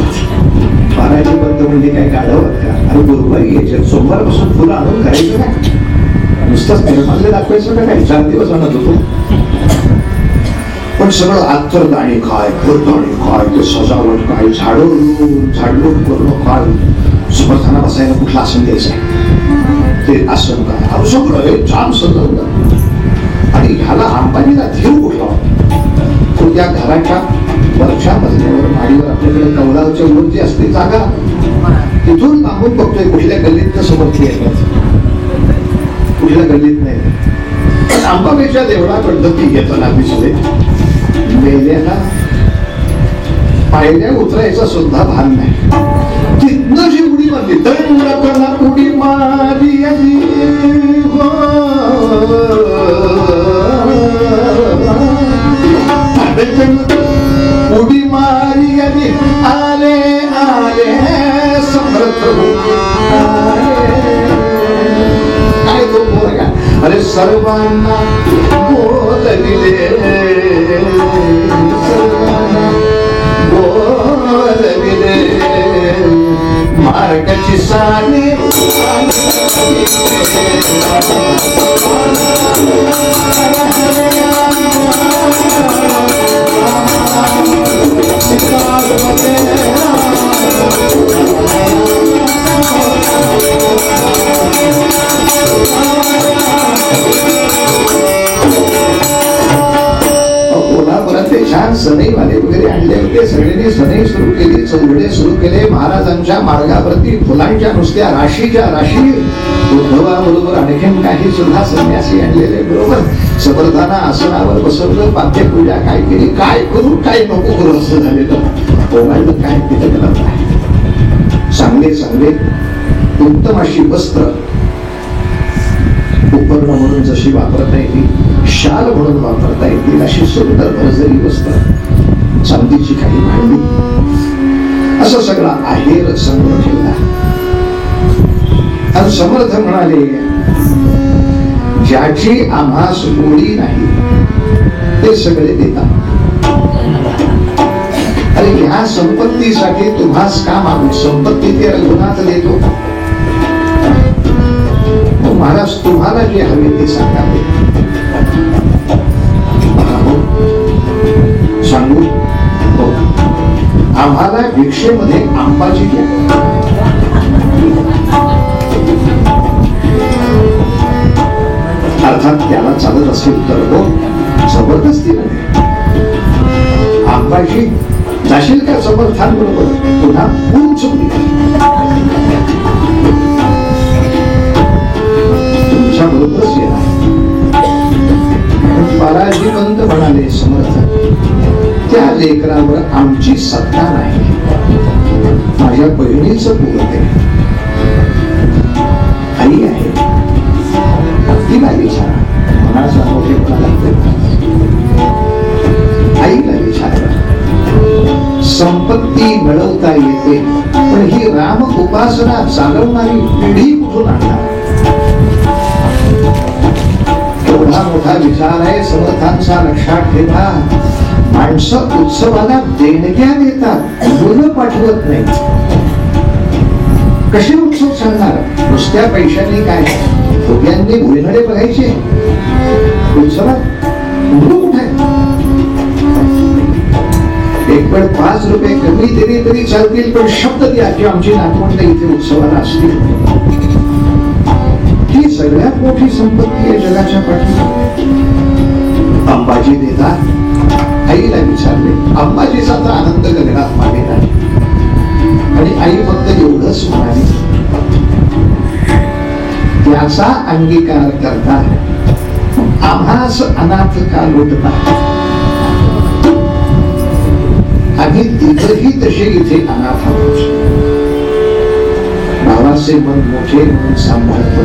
बाराची बंद म्हणजे काय काढावं का? अरे गुरुवारी यायचे, सोमवार पासून फुलं आणून करायचं काय? नुसतंच निर्माल्य दाखवायचं का काय? 4 दिवस आणत होतो. पण सगळं आत्तरदाणी काय, फुलदाणी काय, ते सजावट काय, झाडलोट करणं काय, समर्थांना बसायला कुठलं आसन द्यायचंय, ते आसन काय, अरे सगळं हे छान सजवलं. आणि ह्याला अंबानीला धीर कुठला? तो त्या घराच्या वरच्या मजल्यावर माडीवर आपल्याकडे कौलावच्या वर जी असते जागा, तिथून मागून बघतोय कुठल्या गल्लीत समर्थ येतात, कुठल्या गल्लीत नाही. पण अंबाबाईच्या देवळाकडं ती येताना दिसले. मेल्याला पायऱ्या उतरायचा सुद्धा भान नाही. तिथनं जी उडी मारली, तर उडी मारली उडी मारी आले आले समर्थ काय तो पोरगा. अरे सर्वांना बोलविले, सर्वांना बोलविले, मार्गाची साने छान सनईवाले वगैरे आणले होते. सगळ्यांनी सनई सुरू केली, चौघडे सुरू केले. महाराजांच्या मार्गावरती फुलांच्या नुसत्या राशीच्या राशी. उद्धवाबरोबर आणखीन काही सुद्धा संन्यासी आणलेले बरोबर. समर्थांना आसनावर बसवलं, पाद्यपूजा काय केली, काय करू काय नको करू असं झालेलं. पोवायला काय तिथं करत आहे. चांगले चांगले उत्तम अशी वस्त्र उपकरण म्हणून जशी वापरता येतील, शाल म्हणून वापरता येतील अशी सुंदर भरजरी वस्त्र, चांदीची काही भांडी, असं सगळा आहेर संग्रह ठेवला. आणि समर्थ म्हणाले, ज्याची आम्हास गोडी नाही ते सगळे देतात. अरे ह्या संपत्तीसाठी तुम्हास का मागू? संपत्ती ते रघुनाथ देतो. महाराज तुम्हाला जे हवे ते सांगावे. सांगू हो, आम्हाला भिक्षेमध्ये आंबाची द्या. अर्थात त्याला चालत असेल तर हो, जबरदस्ती नाही. आंबाची जाशील का समर्थांबरोबर पुन्हा उंच तुमच्या बरोबरच येणार. बालाजीवंत म्हणाले समर्थ, त्या लेकरावर आमची सत्ता नाही, माझ्या बहिणीचं पोरते आई आहे, तिला विचारा. मनाचा मोठेपणा लागतो, आईला विचारा. संपत्ती मिळवता येते, पण ही राम उपासना चालवणारी पिढी कुठून आणणार? एवढा मोठा विचार आहे समर्थांचा, लक्षात ठेवा. माणसं उत्सवाला देणग्या देतात, मुलं पाठवत नाही. कसे उत्सव सांगणार? नुसत्या पैशांनी काय? फुग्यांनी भुईनडे बघायचे उत्सवात? मुलं कुठे? एक वेळ 5 रुपये कमी दिले तरी चालतील, पण शब्द द्या की आमची नातवंड इथे उत्सवाला असतील. ही सगळ्यात मोठी संपत्ती आहे जगाच्या पाठीवर. अंबाजी देतात. आईला विचारले, अंबाजीचा तर आनंद गगनात मागे नाही. आणि आई फक्त एवढंच म्हणाली, त्याचा अंगीकार करता आम्हास अनाथ का लुटता. आम्ही तिथेही तसे इथे अनाथ आहोत. भावाचे मन मोठे म्हणून सांभाळतो,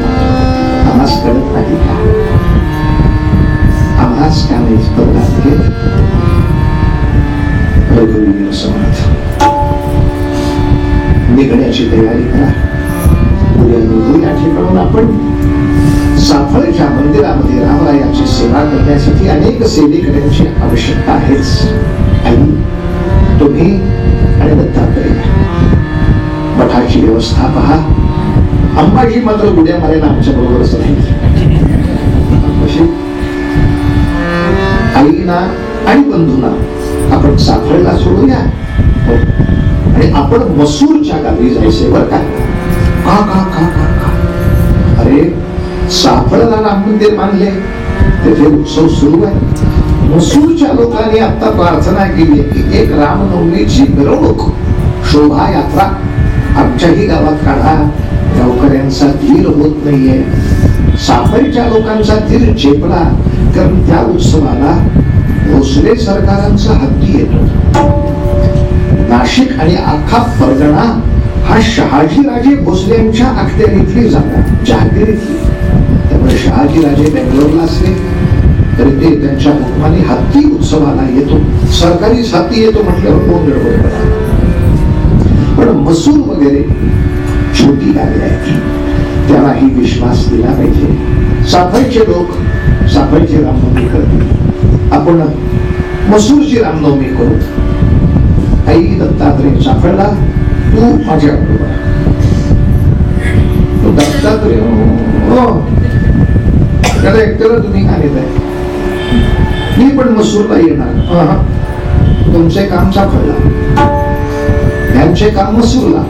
आम्हास कळत नाही का? आम्हास का नाही स्पर्धात घेत? रघुवीर समर्थ. निघण्याची तयारी करा. उद्या निघू. या ठिकाणून आपण साफळच्या मंदिरामध्ये रामरायाची सेवा करण्यासाठी अनेक सेवेकऱ्यांची आवश्यकता आहेच. आणि तुम्ही आणि दत्तात्रय मठाची व्यवस्था पहा. अंबाजी मात्र उड्या मारायला आमच्या बरोबरच राहील. आईना आणि बंधूंना आपण साफळेला सोडूया आणि आपण मसूरच्या गावी जायचे. बर का? का का का का का? अरे साफळला राम मंदिर बांधले, तेथे उत्सव सुरू आहे. मसूरच्या लोकांनी आता प्रार्थना केली की एक रामनवमीची मिरवणूक शोभायात्रा आमच्याही गावात काढा. गावकऱ्यांचा धीर होत नाहीये. साफळच्या लोकांचा धीर चेपला, कारण त्या उत्सवाला भोसले सरकारांचा हत्ती येतो. नाशिक आणि अख्खा परगणा हा शहाजीराजे भोसलेंच्या अखत्यारीतली जागा, जहागिरीतली. त्यामुळे शहाजीराजे बेंगलोरला असले तरी ते त्यांच्या हुकमाने हत्ती उत्सवाला येतो. सरकारी हत्ती येतो म्हटल्यावर गोंधळ होतो. पण मसूर वगैरे छोटी गावे आहेत, त्यालाही विश्वास दिला पाहिजे. साफळचे लोक साफळची रामनवमी करतील, आपण मसूरची रामनवमी करू. आई दत्तात्रय साफळला, तू माझ्या बरोबर. तू दत्तात्रय त्याला एकट्याला तुम्ही का नेताय? मी पण मसूरला येणार. तुमचे काम साफळला, यांचे काम मसूरला.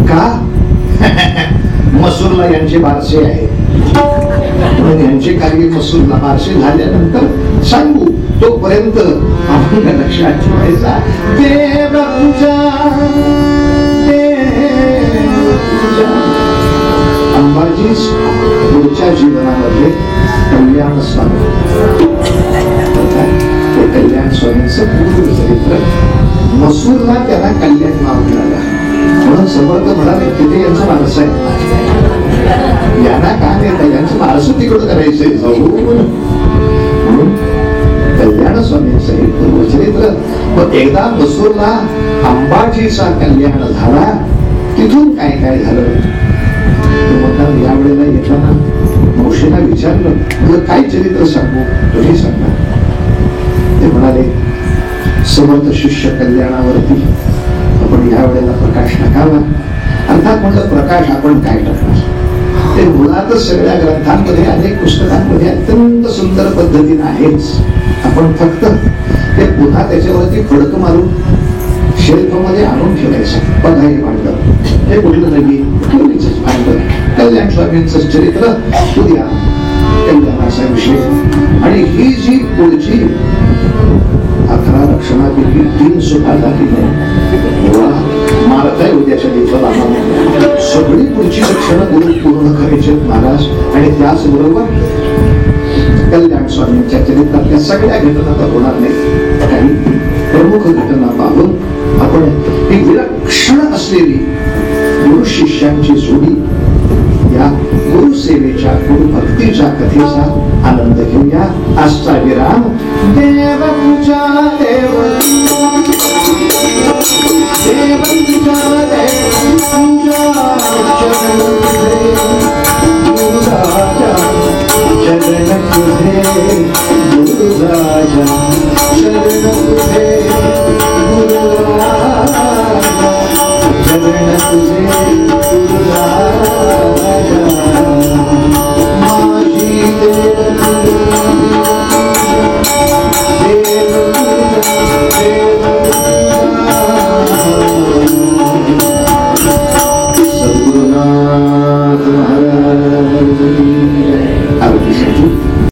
का? मसूरला यांचे बारसे आहे, यांचे कार्य मसूरला. बारसे झाल्यानंतर सांगू, तोपर्यंत आपण लक्षात ठेवायचा. अंबाजी पुढच्या जीवनामध्ये कल्याण स्वामी, ते कल्याण स्वामींचं पूर्ण चरित्र. मसूरला त्यांना कल्याण नाव मिळाला म्हणून समर्थ म्हणाले तिथे यांचं माणसं आहे, यांना काय येतं, यांचं माणसं तिकडं करायचंय म्हणून कल्याण स्वामींचं हे पूर्वचरित्र. पण एकदा मसूरला अंबाजीचा कल्याण झाला, तिथून काय काय झालं या वेळेला येताना मावशीला विचारलं, तुझं काय चरित्र सांगू? तुझी सांगा. ते म्हणाले, समर्थ शिष्य कल्याणावरती आपण या वेळेला प्रकाश टाकावा. अर्थात म्हटलं प्रकाश आपण काय टाकणार? ते मुळातच सगळ्या ग्रंथांमध्ये अनेक पुस्तकांमध्ये अत्यंत सुंदर पद्धतीने आहेच. आपण फक्त ते पुन्हा त्याच्यावरती फडक मारून शेल्फ मध्ये आणून ठेवायचं. बघा हे भांडव, हे कुठलं नवी भांडव, कल्याण स्वामींचं चरित्र उद्या कल्याणाचा विषय. आणि ही जी पुढची 11 लक्षणापैकी 3 सुद्धा झाली मारताय उद्याच्या दिवसाला. सगळी पुढची लक्षणं गुरु पूर्ण करायचे महाराज. आणि त्याचबरोबर कल्याण स्वामींच्या चरित्रातल्या सगळ्या घटना तर होणार नाही, काही प्रमुख घटना पाहून आपण ही विलक्षण असलेली गुरु शिष्यांची जोडी या गुरुसेवेच्या गुरुभक्तीच्या कथेचा आनंद घेऊया. आजचा विराम देव तुझ्या देव देव तुझ्या देव शरण तुझे गुरु राजा, शरण तुझे गुरु राजा, शरण तुझे गुरु राजा. माझी देव देव देव वर्षाची